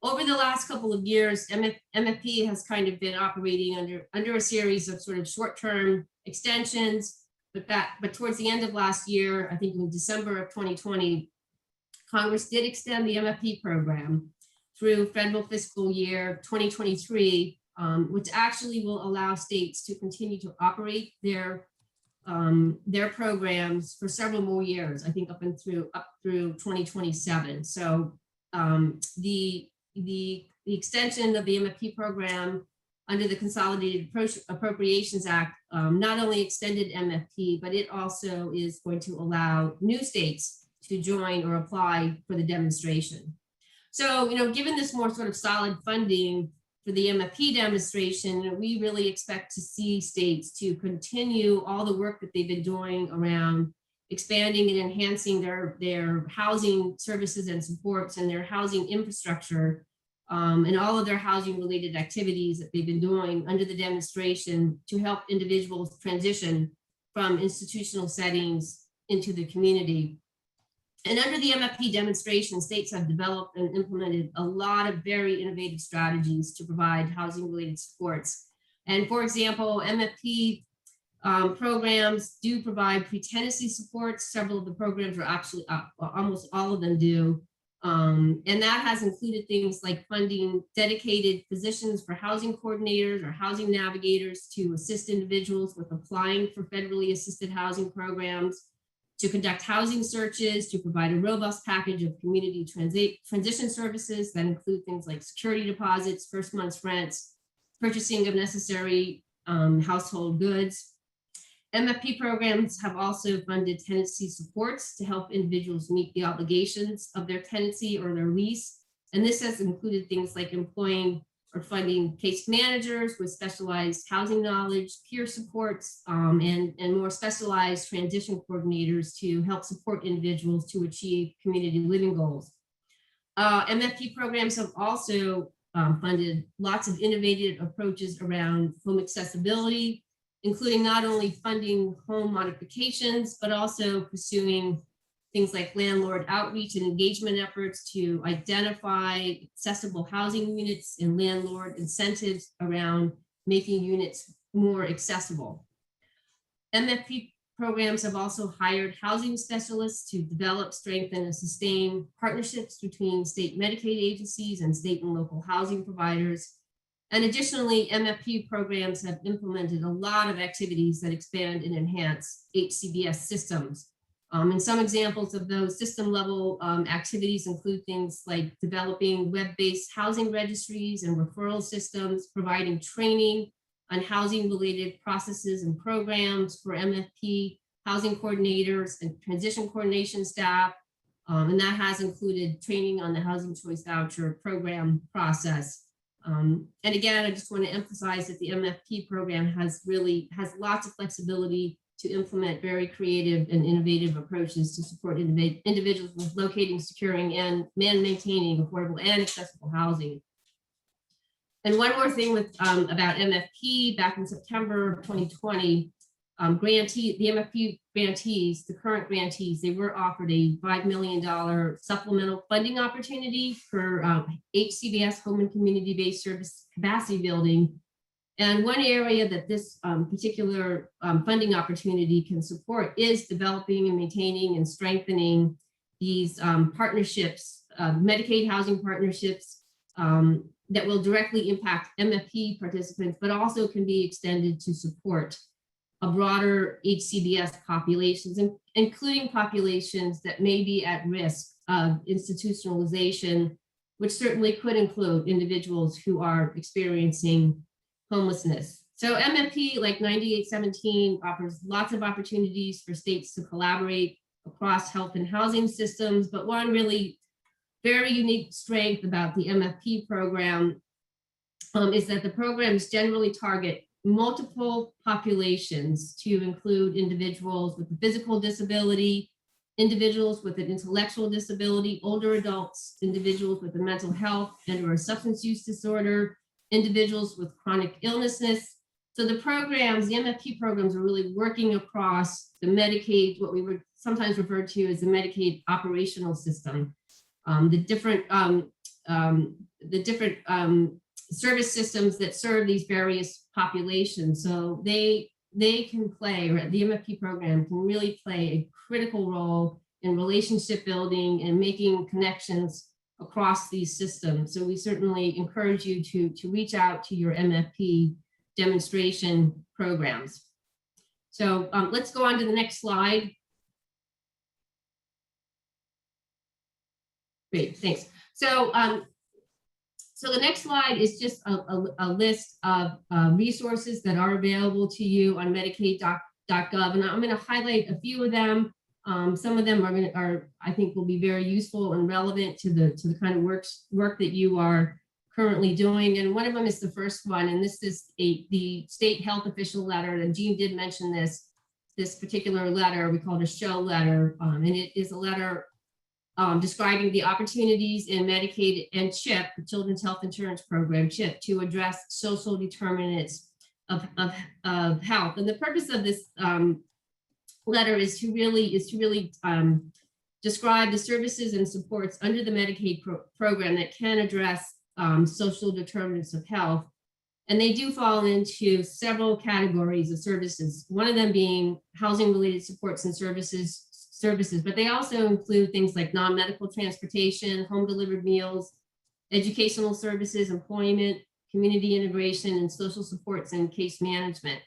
over the last couple of years, MFT has kind of been operating under a series of sort of short-term extensions, but towards the end of last year, I think in December of 2020, Congress did extend the MFT program through federal fiscal year 2023, which actually will allow states to continue to operate their programs for several more years, I think up through 2027. So the extension of the MFT program under the Consolidated Appropriations Act not only extended MFT, but it also is going to allow new states to join or apply for the demonstration. So, given this more sort of solid funding for the MFT demonstration, we really expect to see states to continue all the work that they've been doing around expanding and enhancing their housing services and supports and their housing infrastructure, and all of their housing related activities that they've been doing under the demonstration to help individuals transition from institutional settings into the community. And under the MFT demonstration, states have developed and implemented a lot of very innovative strategies to provide housing related supports. And for example, MFT programs do provide PreTendency Supports. Several of the programs are actually, almost all of them do. And that has included things like funding dedicated positions for housing coordinators or housing navigators to assist individuals with applying for federally assisted housing programs, to conduct housing searches, to provide a robust package of community transition services that include things like security deposits, first month's rents, purchasing of necessary household goods. MFP programs have also funded tenancy supports to help individuals meet the obligations of their tenancy or their lease. And this has included things like employing or funding case managers with specialized housing knowledge, peer supports, and more specialized transition coordinators to help support individuals to achieve community living goals. MFP programs have also funded lots of innovative approaches around home accessibility, including not only funding home modifications, but also pursuing things like landlord outreach and engagement efforts to identify accessible housing units and landlord incentives around making units more accessible. MFP programs have also hired housing specialists to develop, strengthen, and sustain partnerships between state Medicaid agencies and state and local housing providers. And additionally, MFP programs have implemented a lot of activities that expand and enhance HCBS systems. And some examples of those system level activities include things like developing web-based housing registries and referral systems, providing training on housing related processes and programs for MFP housing coordinators and transition coordination staff. And that has included training on the housing choice voucher program process. And again, I just want to emphasize that the MFP program has lots of flexibility to implement very creative and innovative approaches to support individuals with locating, securing, and maintaining affordable and accessible housing. And one more thing with about MFP, back in September 2020, the MFP grantees, the current grantees, they were offered a $5 million supplemental funding opportunity for HCBS home and community-based service capacity building. And one area that this particular funding opportunity can support is developing and maintaining and strengthening these partnerships, Medicaid housing partnerships that will directly impact MFP participants, but also can be extended to support a broader HCBS populations, including populations that may be at risk of institutionalization, which certainly could include individuals who are experiencing homelessness. So MFP, like 9817, offers lots of opportunities for states to collaborate across health and housing systems, but one really very unique strength about the MFP program is that the programs generally target multiple populations to include individuals with a physical disability, individuals with an intellectual disability, older adults, individuals with a mental health and or a substance use disorder, individuals with chronic illnesses. So the programs, the MFP programs, are really working across the Medicaid, what we would sometimes refer to as the Medicaid operational system, the different service systems that serve these various populations. So they can play, or the MFP program can really play a critical role in relationship building and making connections across these systems. So we certainly encourage you to reach out to your MFP demonstration programs. So let's go on to the next slide. Great, thanks. So so the next slide is just a list of resources that are available to you on Medicaid.gov, and I'm going to highlight a few of them. Some of them I think will be very useful and relevant to the kind of work that you are currently doing. And one of them is the first one, and this is the state health official letter. And Jean did mention this particular letter. We call it a show letter, and it is a letter describing the opportunities in Medicaid and CHIP, the Children's Health Insurance Program, CHIP, to address social determinants of health. And the purpose of this letter is to really describe the services and supports under the Medicaid program that can address social determinants of health. And they do fall into several categories of services, one of them being housing related supports and services, but they also include things like non-medical transportation, home delivered meals, educational services, employment, community integration, and social supports and case management.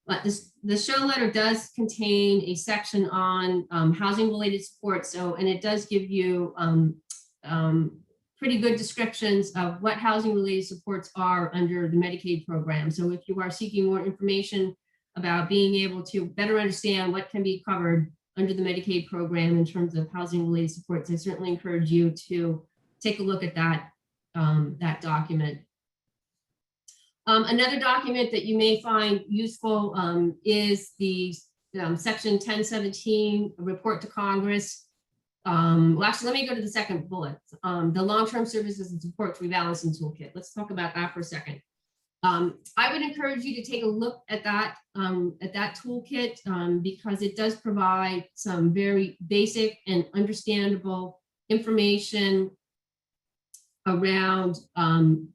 But the show letter does contain a section on housing related support. And it does give you pretty good descriptions of what housing related supports are under the Medicaid program. So if you are seeking more information about being able to better understand what can be covered under the Medicaid program in terms of housing related supports, I certainly encourage you to take a look at that, that document. Another document that you may find useful is the section 1017 report to Congress. Well, actually, let me go to the second bullet, the long-term services and supports rebalancing toolkit. Let's talk about that for a second. I would encourage you to take a look at that toolkit because it does provide some very basic and understandable information around the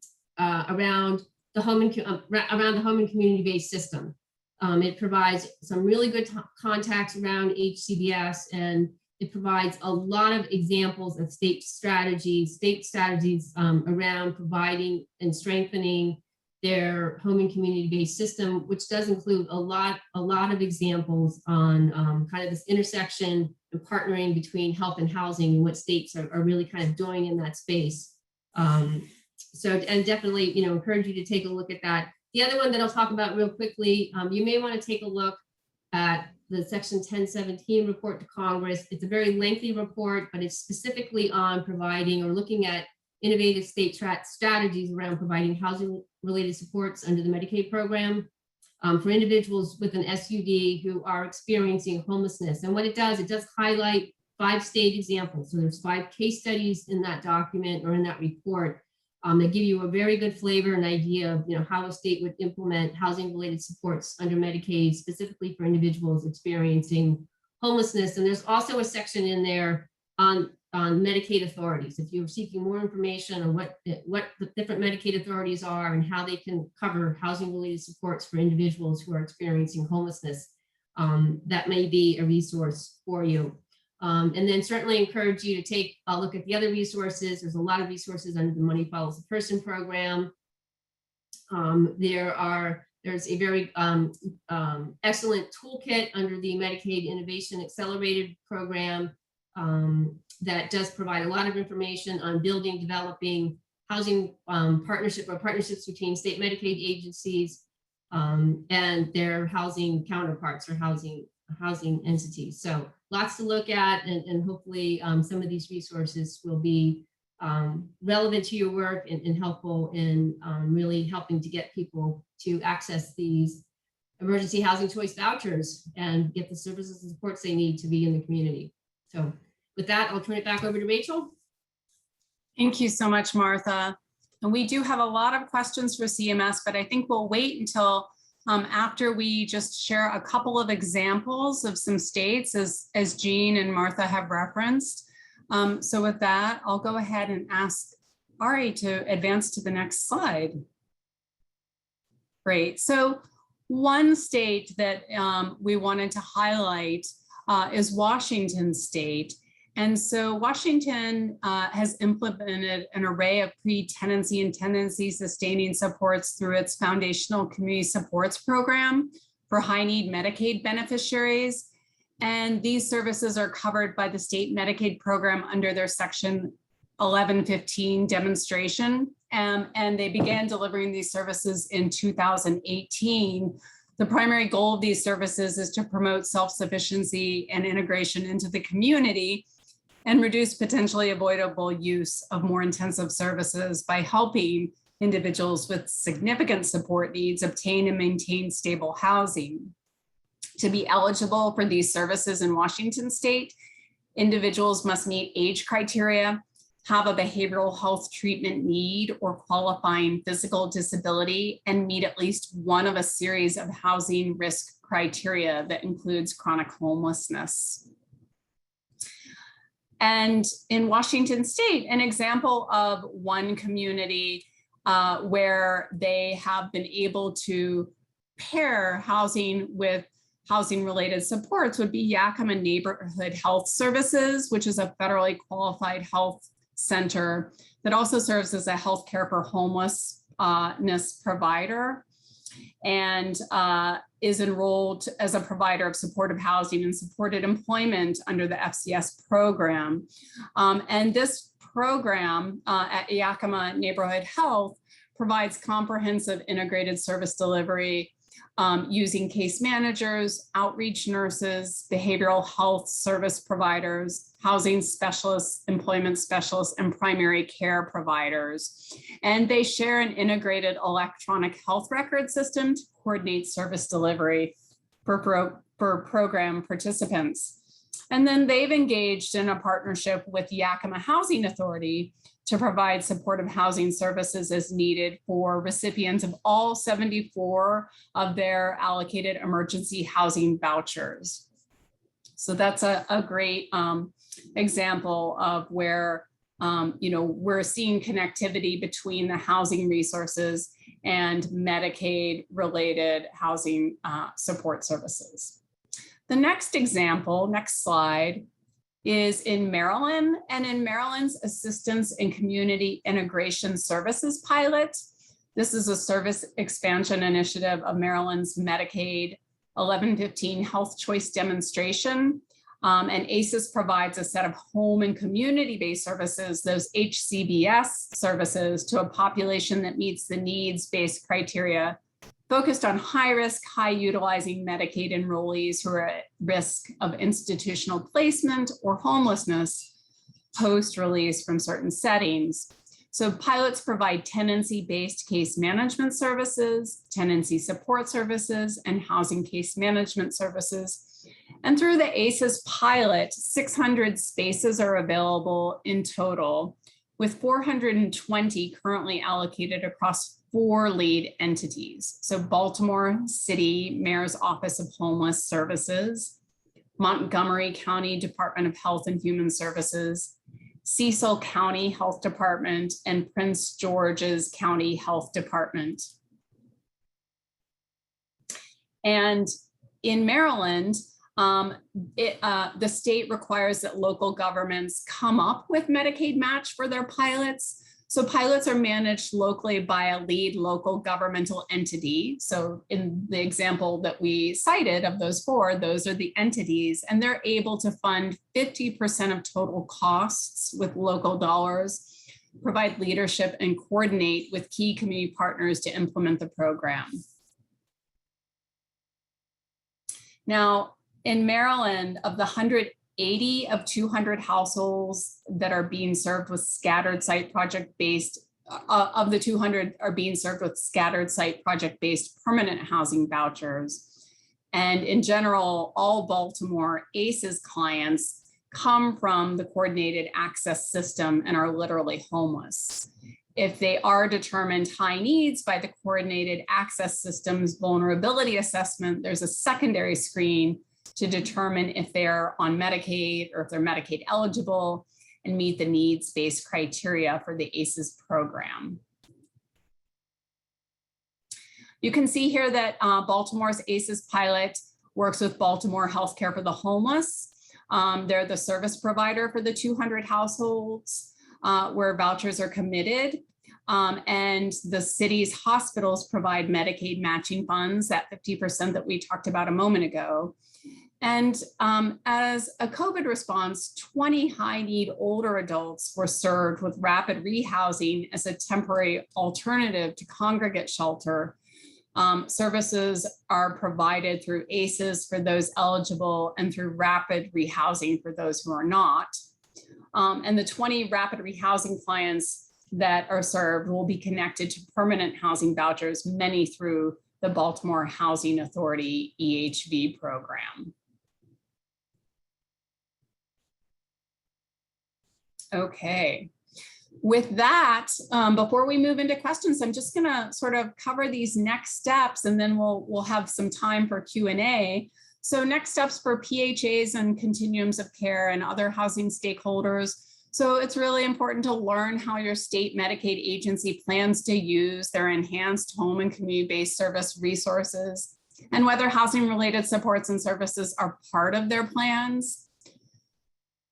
home and community-based system. It provides some really good contacts around HCBS, and it provides a lot of examples of state strategies around providing and strengthening their home and community-based system, which does include a lot of examples on kind of this intersection and partnering between health and housing and what states are really kind of doing in that space. And definitely, encourage you to take a look at that. The other one that I'll talk about real quickly, you may want to take a look at the section 1017 report to Congress. It's a very lengthy report, but it's specifically on providing or looking at innovative state strategies around providing housing related supports under the Medicaid program for individuals with an SUD who are experiencing homelessness. And what it does highlight 5 state examples. So there's 5 case studies in that document or in that report that give you a very good flavor and idea of how a state would implement housing related supports under Medicaid, specifically for individuals experiencing homelessness. And there's also a section in there on Medicaid authorities. If you're seeking more information on what the different Medicaid authorities are and how they can cover housing related supports for individuals who are experiencing homelessness, that may be a resource for you. And then certainly encourage you to take a look at the other resources. There's a lot of resources under the Money Follows the Person program. There's a very excellent toolkit under the Medicaid Innovation Accelerated program that does provide a lot of information on building, developing housing partnerships between state Medicaid agencies and their housing counterparts or housing entities. So lots to look at, and hopefully some of these resources will be relevant to your work and helpful in really helping to get people to access these emergency housing choice vouchers and get the services and supports they need to be in the community. So with that, I'll turn it back over to Rachel.
Thank you so much, Martha. And we do have a lot of questions for CMS, but I think we'll wait until after we just share a couple of examples of some states as Jean and Martha have referenced. So with that, I'll go ahead and ask Ari to advance to the next slide. Great. So one state that we wanted to highlight is Washington State. And so Washington has implemented an array of pre-tenancy and tenancy sustaining supports through its foundational community supports program for high-need Medicaid beneficiaries. And these services are covered by the state Medicaid program under their section 1115 demonstration. And they began delivering these services in 2018. The primary goal of these services is to promote self-sufficiency and integration into the community and reduce potentially avoidable use of more intensive services by helping individuals with significant support needs obtain and maintain stable housing. To be eligible for these services in Washington State, individuals must meet age criteria, have a behavioral health treatment need or qualifying physical disability, and meet at least one of a series of housing risk criteria that includes chronic homelessness. And in Washington State, an example of one community where they have been able to pair housing with housing related supports would be Yakima Neighborhood Health Services, which is a federally qualified health center that also serves as a healthcare for homelessness provider, and is enrolled as a provider of supportive housing and supported employment under the FCS program. And this program at Yakima Neighborhood Health provides comprehensive integrated service delivery using case managers, outreach nurses, behavioral health service providers, housing specialists, employment specialists, and primary care providers. And they share an integrated electronic health record system to coordinate service delivery for program participants. And then they've engaged in a partnership with Yakima Housing Authority to provide supportive housing services as needed for recipients of all 74 of their allocated emergency housing vouchers. So that's a great example of where we're seeing connectivity between the housing resources and Medicaid related housing support services. The next example, next slide, is in Maryland, and in Maryland's Assistance and Community Integration Services pilot. This is a service expansion initiative of Maryland's Medicaid 1115 Health Choice Demonstration. And ACES provides a set of home and community-based services, those HCBS services, to a population that meets the needs-based criteria focused on high-risk, high-utilizing Medicaid enrollees who are at risk of institutional placement or homelessness post-release from certain settings. So pilots provide tenancy-based case management services, tenancy support services, and housing case management services. And through the ACES pilot, 600 spaces are available in total, with 420 currently allocated across 4 lead entities. So Baltimore City Mayor's Office of Homeless Services, Montgomery County Department of Health and Human Services, Cecil County Health Department, and Prince George's County Health Department. And in Maryland, the state requires that local governments come up with Medicaid match for their pilots. So pilots are managed locally by a lead local governmental entity. So in the example that we cited of those 4, those are the entities, and they're able to fund 50% of total costs with local dollars, provide leadership, and coordinate with key community partners to implement the program. Now, in Maryland, of the 180 of 200 households that are being served with scattered site project-based, of the 200 are being served with scattered site project-based permanent housing vouchers. And in general, all Baltimore ACES clients come from the coordinated access system and are literally homeless. If they are determined high needs by the coordinated access system's vulnerability assessment, there's a secondary screen to determine if they're on Medicaid or if they're Medicaid eligible and meet the needs-based criteria for the ACES program. You can see here that Baltimore's ACES pilot works with Baltimore Healthcare for the Homeless. They're the service provider for the 200 households where vouchers are committed. And the city's hospitals provide Medicaid matching funds, that 50% that we talked about a moment ago. And as a COVID response, 20 high-need older adults were served with rapid rehousing as a temporary alternative to congregate shelter. Services are provided through ACES for those eligible and through rapid rehousing for those who are not. And the 20 rapid rehousing clients that are served will be connected to permanent housing vouchers, many through the Baltimore Housing Authority EHV program. Okay, with that, before we move into questions, I'm just gonna sort of cover these next steps and then we'll have some time for Q&A. So next steps for PHAs and continuums of care and other housing stakeholders. So it's really important to learn how your state Medicaid agency plans to use their enhanced home and community-based service resources and whether housing related supports and services are part of their plans.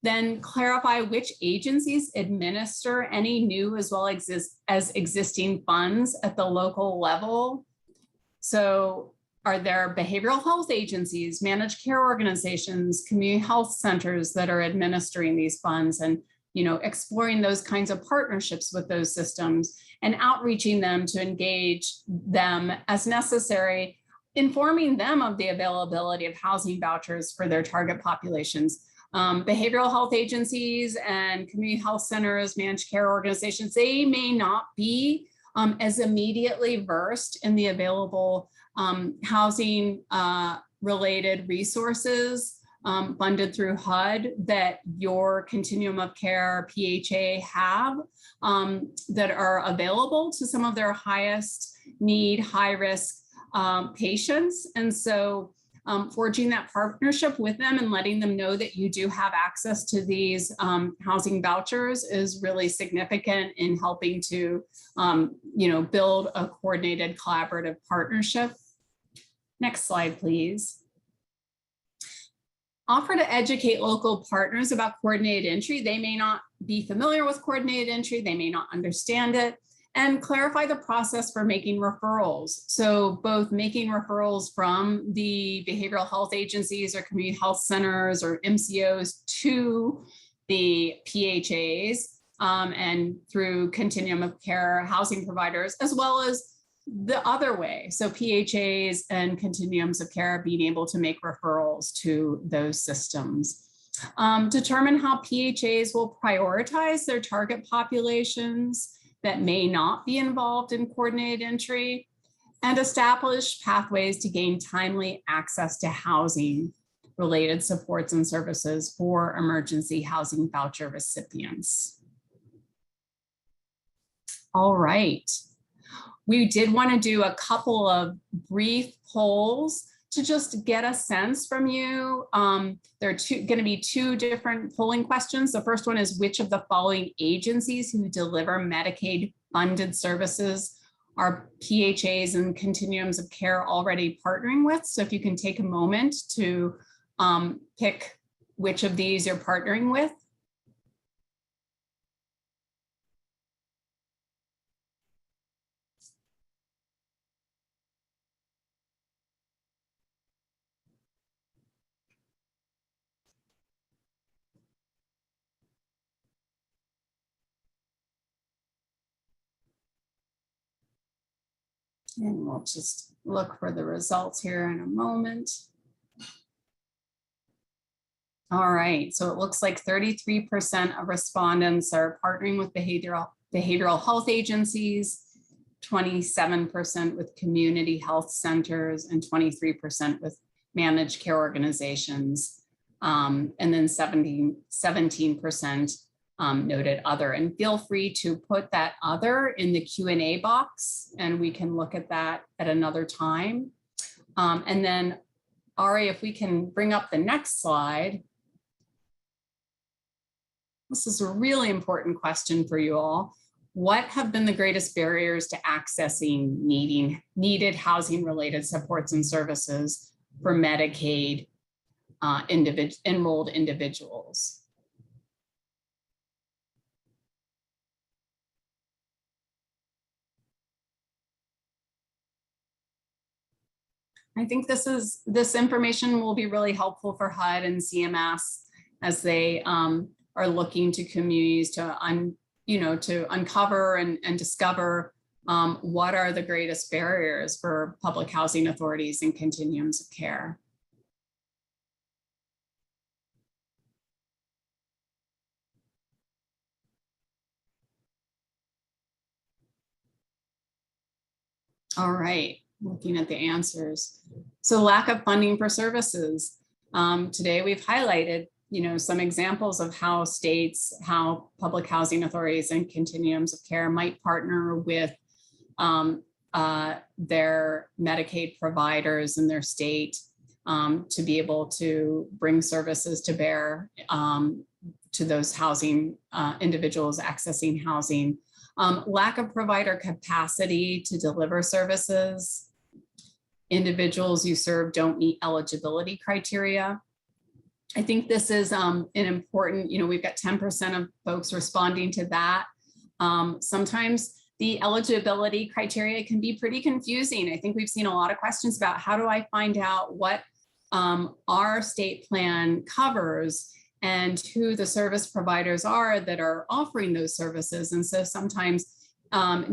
Then clarify which agencies administer any new as well as existing funds at the local level. So are there behavioral health agencies, managed care organizations, community health centers that are administering these funds? And exploring those kinds of partnerships with those systems and outreaching them to engage them as necessary, informing them of the availability of housing vouchers for their target populations. Behavioral health agencies and community health centers, managed care organizations, they may not be as immediately versed in the available housing related resources funded through HUD that your Continuum of Care PHA have that are available to some of their highest need, high risk patients. And so forging that partnership with them and letting them know that you do have access to these housing vouchers is really significant in helping to build a coordinated collaborative partnership. Next slide, please. Offer to educate local partners about coordinated entry. They may not be familiar with coordinated entry, they may not understand it, and clarify the process for making referrals. So both making referrals from the behavioral health agencies or community health centers or MCOs to the PHAs and through Continuum of Care housing providers, as well as the other way. So PHAs and Continuums of Care being able to make referrals to those systems. Determine how PHAs will prioritize their target populations that may not be involved in coordinated entry, and establish pathways to gain timely access to housing related supports and services for emergency housing voucher recipients. All right. We did want to do a couple of brief polls to just get a sense from you. There are going to be two different polling questions. The first one is, which of the following agencies who deliver Medicaid funded services are PHAs and Continuums of Care already partnering with? So if you can take a moment to pick which of these you're partnering with. And we'll just look for the results here in a moment. All right, so it looks like 33% of respondents are partnering with behavioral health agencies, 27% with community health centers, and 23% with managed care organizations. And then 17% noted other. And feel free to put that other in the Q&A box, and we can look at that at another time. And then Ari, if we can bring up the next slide. This is a really important question for you all. What have been the greatest barriers to accessing needed housing related supports and services for Medicaid enrolled individuals? I think this information will be really helpful for HUD and CMS as they are looking to communities to uncover and discover what are the greatest barriers for public housing authorities and continuums of care. All right, looking at the answers. So lack of funding for services. Today we've highlighted some examples of how states, how public housing authorities and continuums of care might partner with their Medicaid providers in their state to be able to bring services to bear to those housing individuals accessing housing. Lack of provider capacity to deliver services. Individuals you serve don't meet eligibility criteria. I think this is an important, we've got 10% of folks responding to that. Sometimes the eligibility criteria can be pretty confusing. I think we've seen a lot of questions about how do I find out what our state plan covers, and who the service providers are that are offering those services. And so sometimes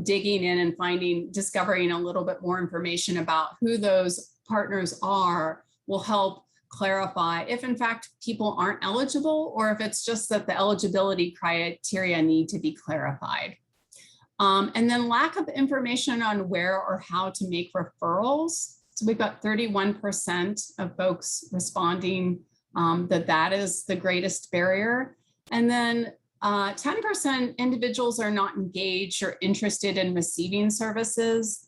digging in and discovering a little bit more information about who those partners are will help clarify if in fact people aren't eligible, or if it's just that the eligibility criteria need to be clarified. And then lack of information on where or how to make referrals. So we've got 31% of folks responding that is the greatest barrier. And then 10% individuals are not engaged or interested in receiving services.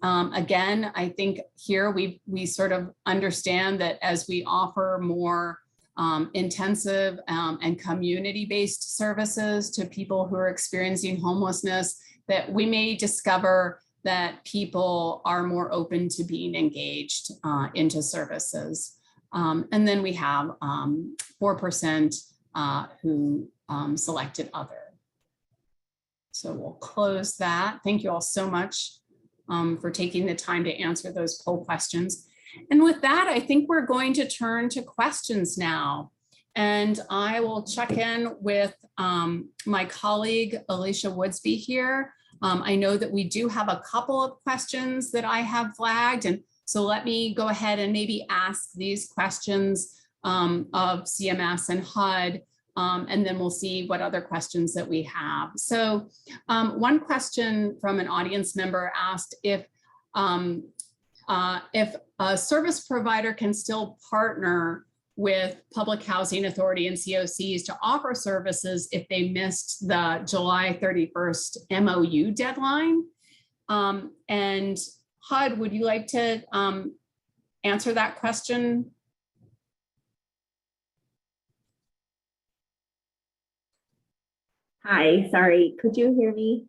Again, I think here we sort of understand that as we offer more intensive and community-based services to people who are experiencing homelessness, that we may discover that people are more open to being engaged into services. And then we have 4% who selected other. So we'll close that. Thank you all so much for taking the time to answer those poll questions. And with that, I think we're going to turn to questions now. And I will check in with my colleague, Alicia Woodsby here. I know that we do have a couple of questions that I have flagged. And so let me go ahead and maybe ask these questions of CMS and HUD, and then we'll see what other questions that we have. So one question from an audience member asked if a service provider can still partner with Public Housing Authority and CoCs to offer services if they missed the July 31st MOU deadline. And HUD, would you like to answer that question?
Hi, sorry, could you hear me?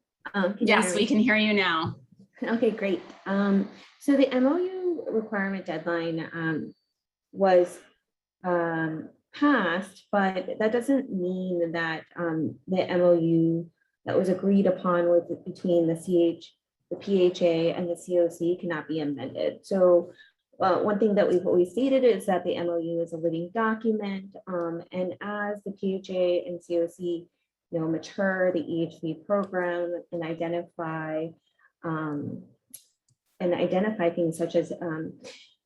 Yes, we can hear you now.
Okay, great. So the MOU requirement deadline was passed, but that doesn't mean that the MOU that was agreed upon between the PHA and the CoC cannot be amended. So one thing that we've always stated is that the MOU is a living document, and as the PHA and CoC mature the EHV program and identify things such as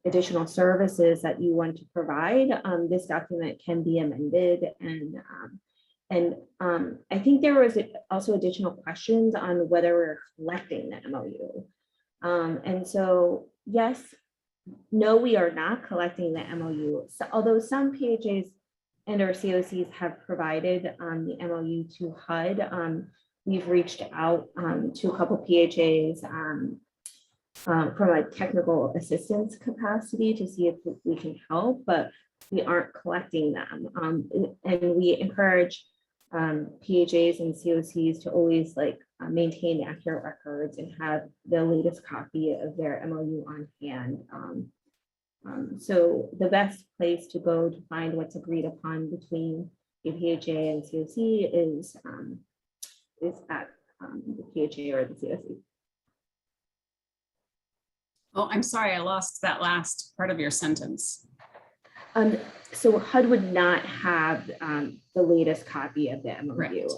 additional services that you want to provide, this document can be amended. And I think there was also additional questions on whether we're collecting the MOU. And so, yes, no, we are not collecting the MOU. So, although some PHAs and our CoCs have provided the MOU to HUD, we've reached out to a couple PHAs from a technical assistance capacity to see if we can help, but we aren't collecting them. And we encourage PHAs and CoCs to always maintain accurate records and have the latest copy of their MOU on hand. So the best place to go to find what's agreed upon between the PHA and CoC is at the PHA or the CoC.
Oh, I'm sorry, I lost that last part of your sentence.
So HUD would not have the latest copy of the MOU.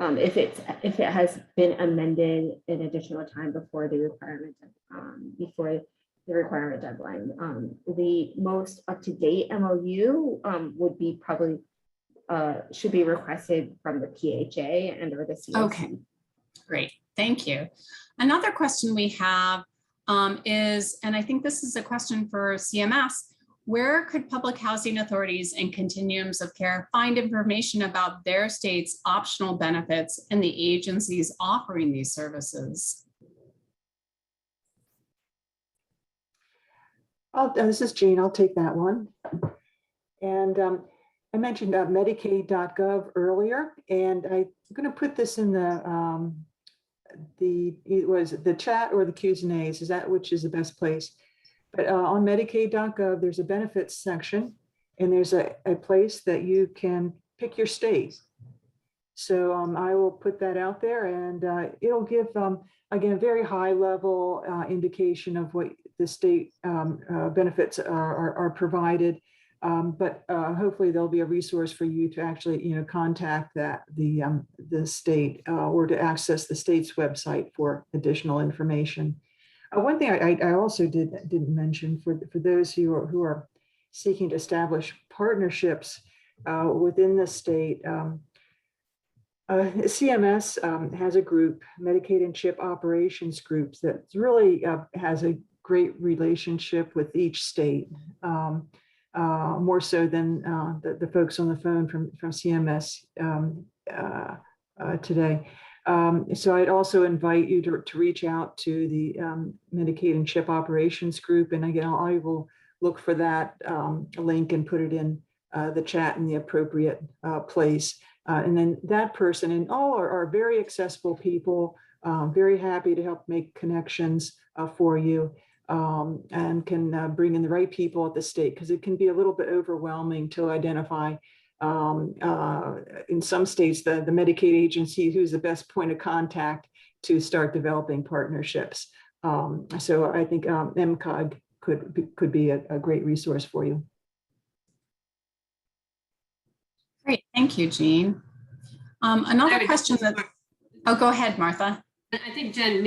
If it has been amended an additional time before the requirement deadline. The most up-to-date MOU would be probably should be requested from the PHA and or the CoC.
Okay, great, thank you. Another question we have is, and I think this is a question for CMS, where could public housing authorities and continuums of care find information about their state's optional benefits and the agencies offering these services?
This is Jean, I'll take that one. And I mentioned Medicaid.gov earlier, and I'm going to put this in the chat or the Q's and A's, is that which is the best place? But on Medicaid.gov, there's a benefits section, and there's a place that you can pick your state. So I will put that out there, and it'll give, again, very high level indication of what the state benefits are provided. But hopefully there'll be a resource for you to actually, contact the state or to access the state's website for additional information. One thing I also didn't mention for those who are seeking to establish partnerships within the state. CMS has a group, Medicaid and CHIP operations groups, that really has a great relationship with each state, more so than the folks on the phone from CMS today. So I'd also invite you to reach out to the Medicaid and CHIP operations group. And again, I will look for that link and put it in the chat in the appropriate place. And then that person, and all are very accessible people, very happy to help make connections for you, and can bring in the right people at the state, because it can be a little bit overwhelming to identify in some states the Medicaid agency who's the best point of contact to start developing partnerships. So I think MCOG could be a great resource for you.
Great, thank you, Jean. Another question that, oh, go ahead, Martha.
I think Jean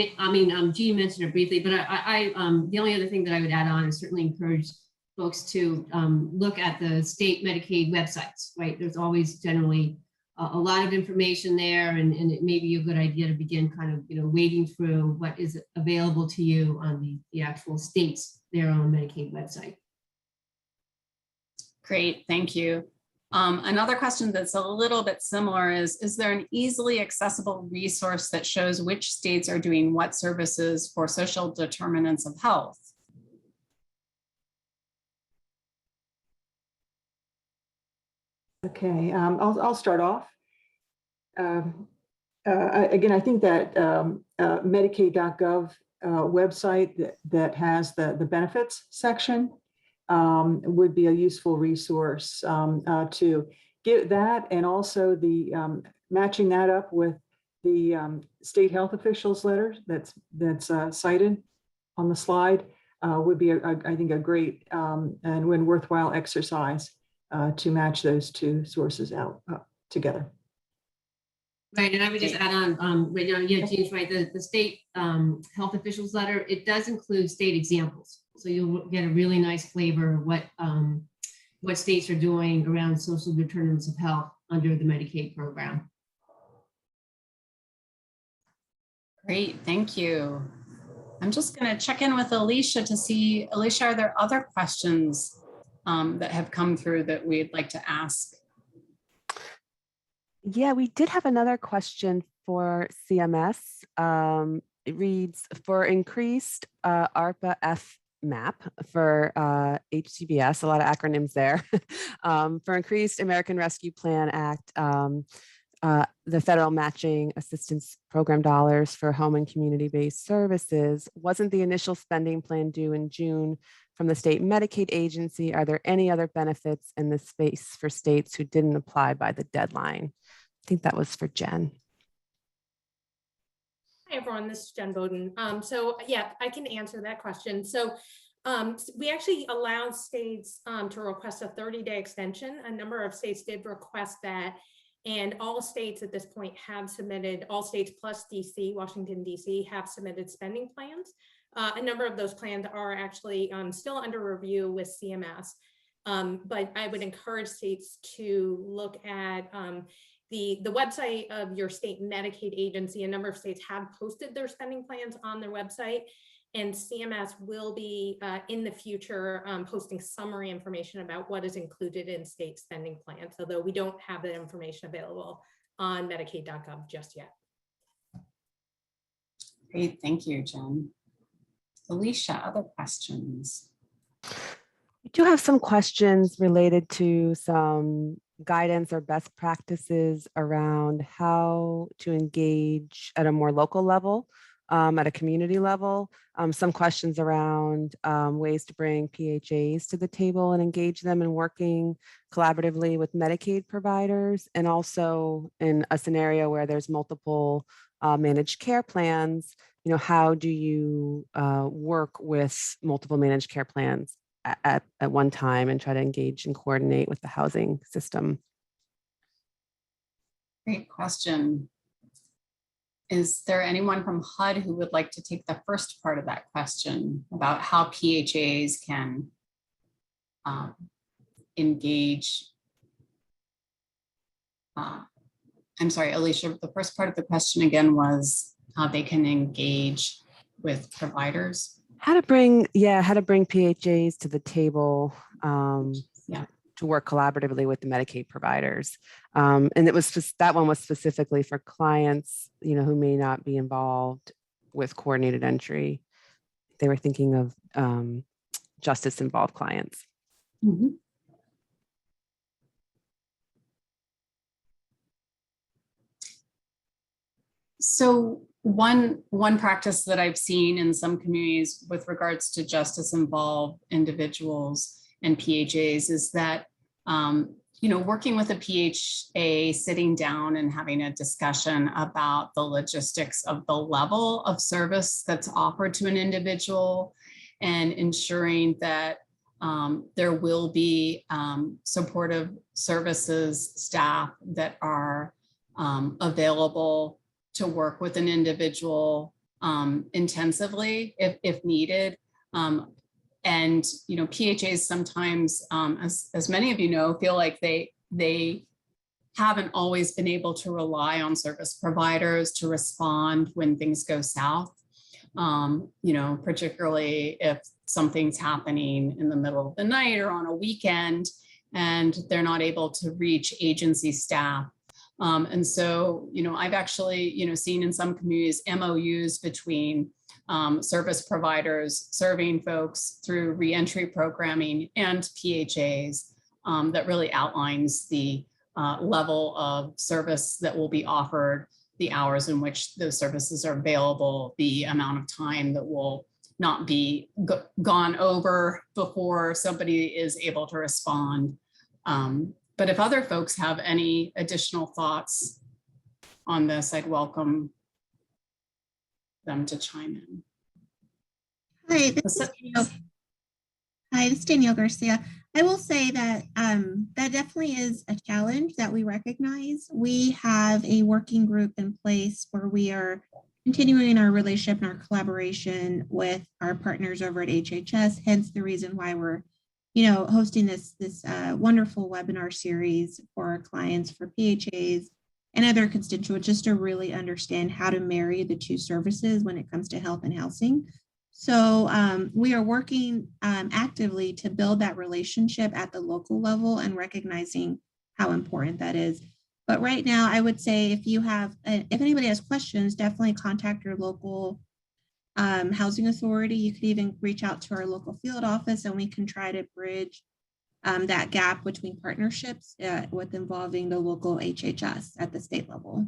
mentioned it briefly, but the only other thing that I would add on is certainly encourage folks to look at the state Medicaid websites, right? There's always generally a lot of information there, and it may be a good idea to begin kind of, wading through what is available to you on the actual state's, their own Medicaid website.
Great, thank you. Another question that's a little bit similar is there an easily accessible resource that shows which states are doing what services for social determinants of health?
Okay, I'll start off. Again, I think that Medicaid.gov website that has the benefits section would be a useful resource to get that, and also the matching that up with the state health officials letter that's cited on the slide would be, I think, a great and worthwhile exercise to match those two sources out together.
Right, and I would just add on, yeah, Jean's right, the state health officials letter, it does include state examples. So you'll get a really nice flavor of what states are doing around social determinants of health under the Medicaid program.
Great, thank you. I'm just going to check in with Alicia to see, Alicia, are there other questions that have come through that we'd like to ask?
Yeah, we did have another question for CMS. It reads, for increased ARPA FMAP for HCBS, a lot of acronyms there, for increased American Rescue Plan Act, the federal matching assistance program dollars for home and community-based services, wasn't the initial spending plan due in June from the state Medicaid agency? Are there any other benefits in this space for states who didn't apply by the deadline? I think that was for Jen.
Hi everyone, this is Jen Bowden. So yeah, I can answer that question. So we actually allow states to request a 30-day extension. A number of states did request that, and all states at this point have submitted, all states plus DC, Washington, DC, have submitted spending plans. A number of those plans are actually still under review with CMS, but I would encourage states to look at the website of your state Medicaid agency. A number of states have posted their spending plans on their website, and CMS will be in the future posting summary information about what is included in state spending plans, although we don't have that information available on Medicaid.gov just yet.
Great, thank you, Jen. Alicia, other questions?
We do have some questions related to some guidance or best practices around how to engage at a more local level, at a community level. Some questions around ways to bring PHAs to the table and engage them in working collaboratively with Medicaid providers, and also in a scenario where there's multiple managed care plans, how do you work with multiple managed care plans at one time and try to engage and coordinate with the housing system.
Great question. Is there anyone from HUD who would like to take the first part of that question about how PHAs can engage? I'm sorry, Alicia, the first part of the question again was how they can engage with providers.
How to bring PHAs to the table, to work collaboratively with the Medicaid providers. And that one was specifically for clients, who may not be involved with coordinated entry. They were thinking of justice involved clients.
Mm-hmm. So one practice that I've seen in some communities with regards to justice involved individuals and PHAs is that, working with a PHA, sitting down and having a discussion about the logistics of the level of service that's offered to an individual and ensuring that there will be supportive services staff that are available to work with an individual intensively if needed. And PHAs sometimes, as many of you know, feel like they haven't always been able to rely on service providers to respond when things go south. Particularly if something's happening in the middle of the night or on a weekend and they're not able to reach agency staff. And so, I've actually, seen in some communities MOUs between service providers serving folks through reentry programming and PHAs that really outlines the level of service that will be offered, the hours in which those services are available, the amount of time that will not be gone over before somebody is able to respond. But if other folks have any additional thoughts on this, I'd welcome them to chime in.
Hi, this is Danielle Garcia. I will say that that definitely is a challenge that we recognize. We have a working group in place where we are continuing our relationship and our collaboration with our partners over at HHS, hence the reason why we're hosting this wonderful webinar series for our clients, for PHAs and other constituents, just to really understand how to marry the two services when it comes to health and housing. So we are working actively to build that relationship at the local level and recognizing how important that is. But right now, I would say if anybody has questions, definitely contact your local housing authority. You could even reach out to our local field office and we can try to bridge that gap between partnerships with involving the local HHS at the state level.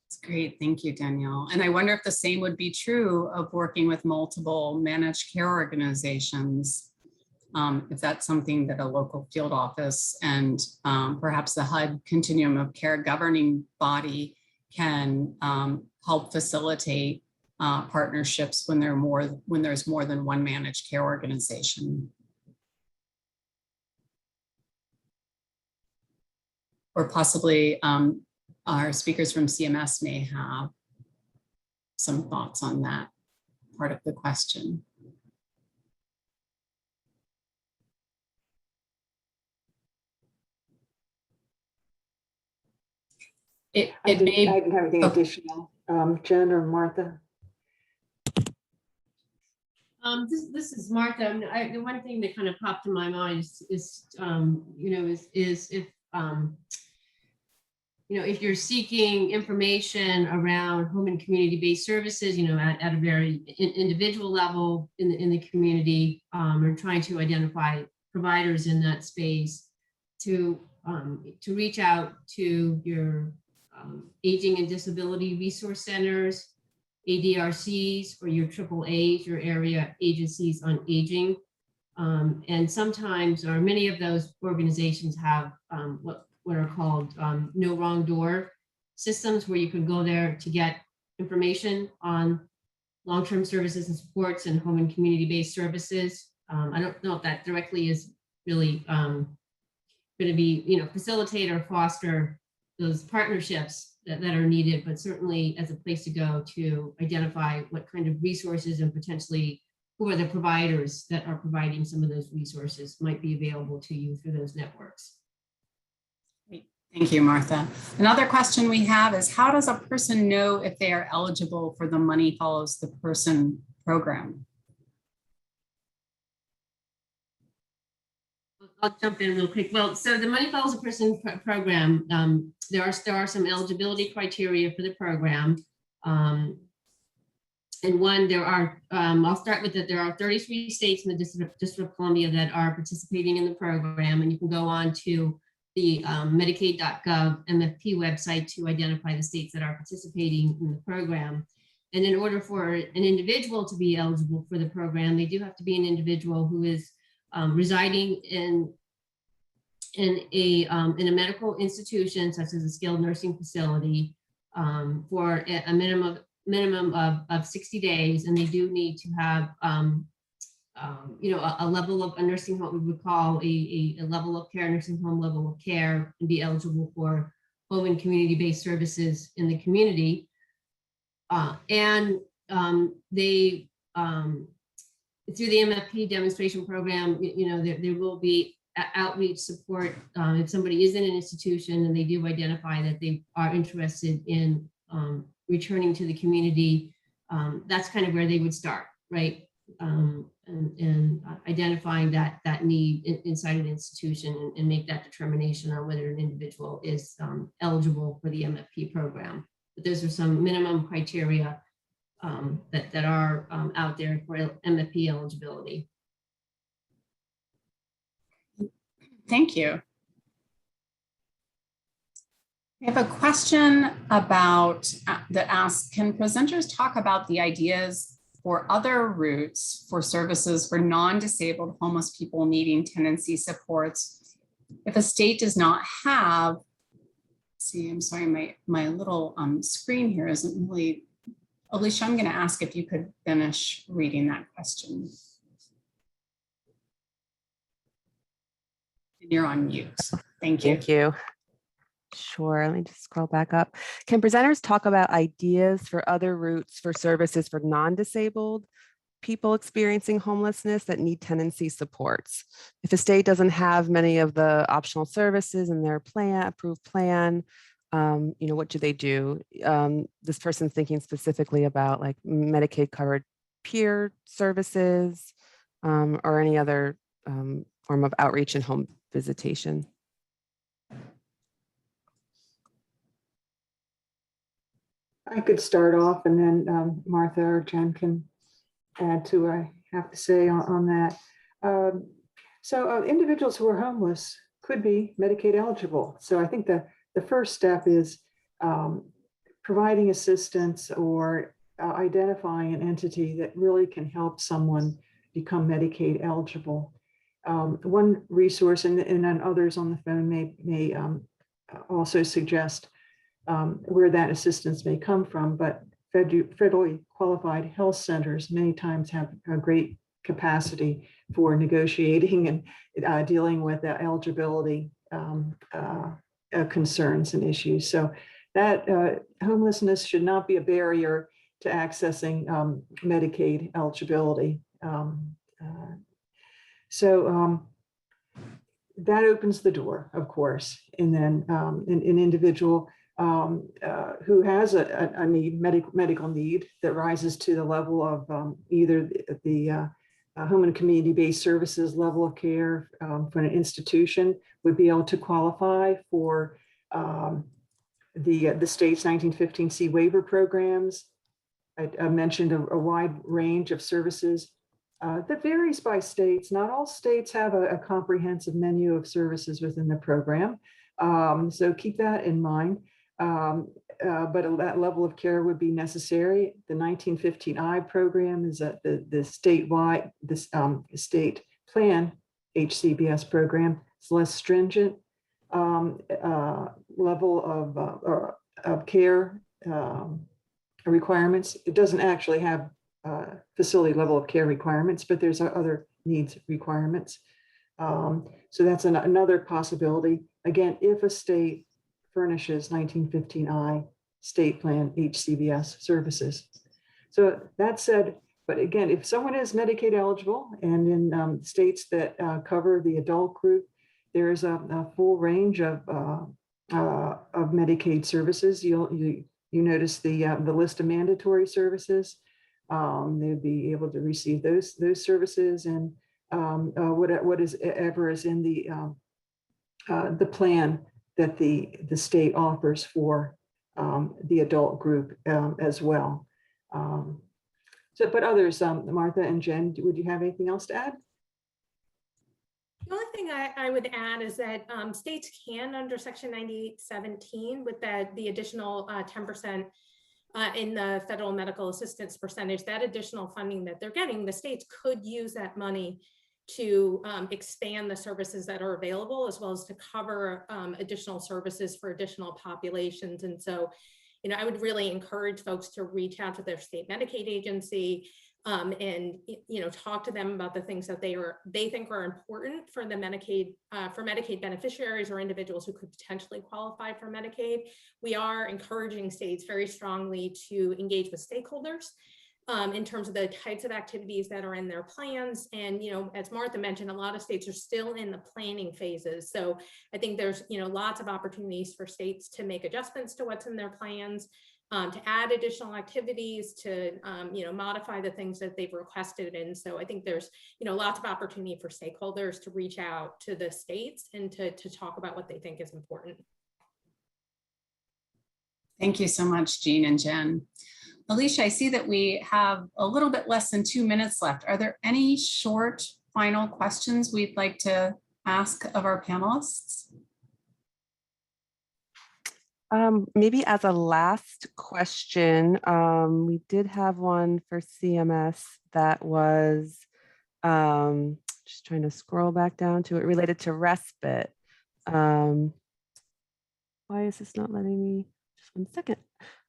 That's great. Thank you, Danielle. And I wonder if the same would be true of working with multiple managed care organizations, if that's something that a local field office and perhaps the HUD Continuum of Care governing body can help facilitate partnerships when there's more than one managed care organization. Or possibly our speakers from CMS may have some thoughts on that part of the question. I didn't have anything additional. Jen or Martha?
This is Martha. The one thing that kind of popped in my mind is if you're seeking information around home and community-based services, at a very individual level in the community, or trying to identify providers in that space, to reach out to your aging and disability resource centers, ADRCs, or your AAAs, your area agencies on aging. And sometimes, or many of those organizations have what are called no wrong door systems, where you can go there to get information on long-term services and supports and home and community-based services. I don't know if that directly is really going to be, facilitate or foster those partnerships that are needed, but certainly as a place to go to identify what kind of resources and potentially who are the providers that are providing some of those resources might be available to you through those networks.
Thank you, Martha. Another question we have is, how does a person know if they are eligible for the Money Follows the Person program?
I'll jump in real quick. Well, so the Money Follows the Person program, there are some eligibility criteria for the program. And one, I'll start with that. There are 33 states in the District of Columbia that are participating in the program, and you can go on to the Medicaid.gov MFT website to identify the states that are participating in the program. And in order for an individual to be eligible for the program, they do have to be an individual who is residing in a medical institution, such as a skilled nursing facility, for a minimum of 60 days, and they do need to have a level of a nursing home, we would call a level of care, nursing home level of care, and be eligible for home and community-based services in the community. They through the MFT demonstration program, there will be outreach support if somebody is in an institution and they do identify that they are interested in returning to the community. That's kind of where they would start, right? And identifying that need inside an institution and make that determination on whether an individual is eligible for the MFT program. But those are some minimum criteria that are out there for MFT eligibility.
Thank you. We have a question about that asks, can presenters talk about the ideas for other routes for services for non-disabled homeless people needing tenancy supports if a state does not have, I'm sorry, my little screen here isn't really, Alicia, I'm going to ask if you could finish reading that question. And you're on mute. Thank you.
Thank you. Sure, let me just scroll back up. Can presenters talk about ideas for other routes for services for non-disabled people experiencing homelessness that need tenancy supports? If a state doesn't have many of the optional services in their approved plan, what do they do? This person's thinking specifically about like Medicaid covered peer services or any other form of outreach and home visitation.
I could start off and then Martha or Jen can add to what I have to say on that. So individuals who are homeless could be Medicaid eligible. So I think the first step is providing assistance or identifying an entity that really can help someone become Medicaid eligible. One resource, and then others on the phone may also suggest where that assistance may come from, but federally qualified health centers many times have a great capacity for negotiating and dealing with eligibility concerns and issues. So that homelessness should not be a barrier to accessing Medicaid eligibility. That opens the door, of course, and then an individual who has a need, medical need that rises to the level of either the home and community-based services level of care for an institution would be able to qualify for the state's 1915C waiver programs. I mentioned a wide range of services that varies by states. Not all states have a comprehensive menu of services within the program, so keep that in mind. But that level of care would be necessary. The 1915I program is the statewide, state plan HCBS program. It's less stringent level of care requirements. It doesn't actually have facility level of care requirements, but there's other needs requirements. So that's another possibility. Again, if a state furnishes 1915I state plan HCVS services. So that said, but again, if someone is Medicaid eligible and in states that cover the adult group, there is a full range of Medicaid services. You notice the list of mandatory services. They'd be able to receive those services, and what is ever is in the plan that the state offers for the adult group as well. But others, Martha and Jen, would you have anything else to add?
The only thing I would add is that states can, under Section 9817, with the additional 10% in the federal medical assistance percentage, that additional funding that they're getting, the states could use that money to expand the services that are available, as well as to cover additional services for additional populations. And so, you know, I would really encourage folks to reach out to their state Medicaid agency and, you know, talk to them about the things that they think are important for the Medicaid beneficiaries or individuals who could potentially qualify for Medicaid. We are encouraging states very strongly to engage with stakeholders in terms of the types of activities that are in their plans. And, you know, as Martha mentioned, a lot of states are still in the planning phases. So I think there's, you know, lots of opportunities for states to make adjustments to what's in their plans, to add additional activities, to, you know, modify the things that they've requested. And so I think there's, you know, lots of opportunity for stakeholders to reach out to the states and to talk about what they think is important.
Thank you so much, Jean and Jen. Alicia, I see that we have a little bit less than 2 minutes left. Are there any short final questions we'd like to ask of our panelists?
Maybe as a last question, we did have one for CMS that was, just trying to scroll back down to it, related to respite. Why is this not letting me? Just 1 second.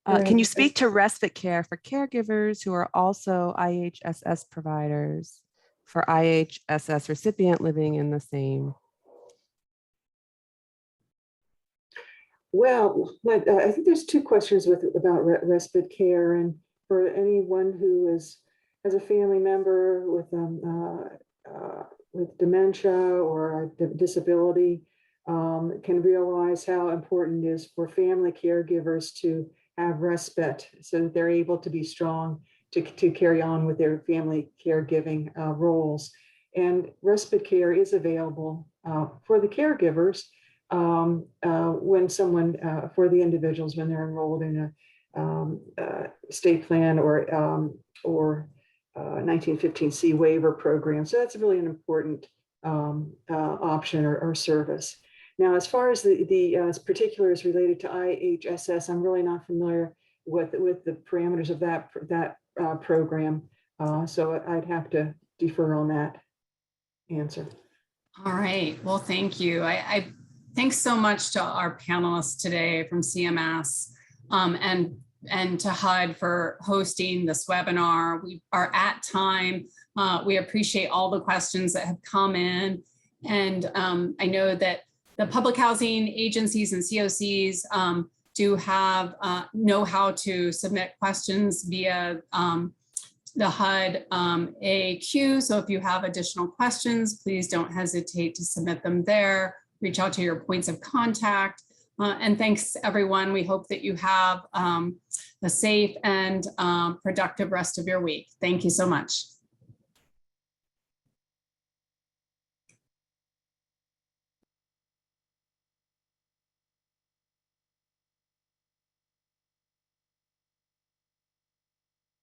Can you speak to respite care for caregivers who are also IHSS providers for IHSS recipient living in the same?
Well, I think there's 2 questions about respite care, and for anyone who has a family member with dementia or a disability, can realize how important it is for family caregivers to have respite so that they're able to be strong to carry on with their family caregiving roles. And respite care is available for the caregivers when someone, for the individuals when they're enrolled in a state plan or 1915C waiver program. So that's really an important option or service. Now, as far as the particulars related to IHSS, I'm really not familiar with the parameters of that program. So I'd have to defer on that answer.
All right. Well, thank you. I thanks so much to our panelists today from CMS and to HUD for hosting this webinar. We are at time. We appreciate all the questions that have come in. And I know that the public housing agencies and CoCs do have know how to submit questions via the HUD AQ. So if you have additional questions, please don't hesitate to submit them there. Reach out to your points of contact. And thanks, everyone. We hope that you have a safe and productive rest of your week. Thank you so much.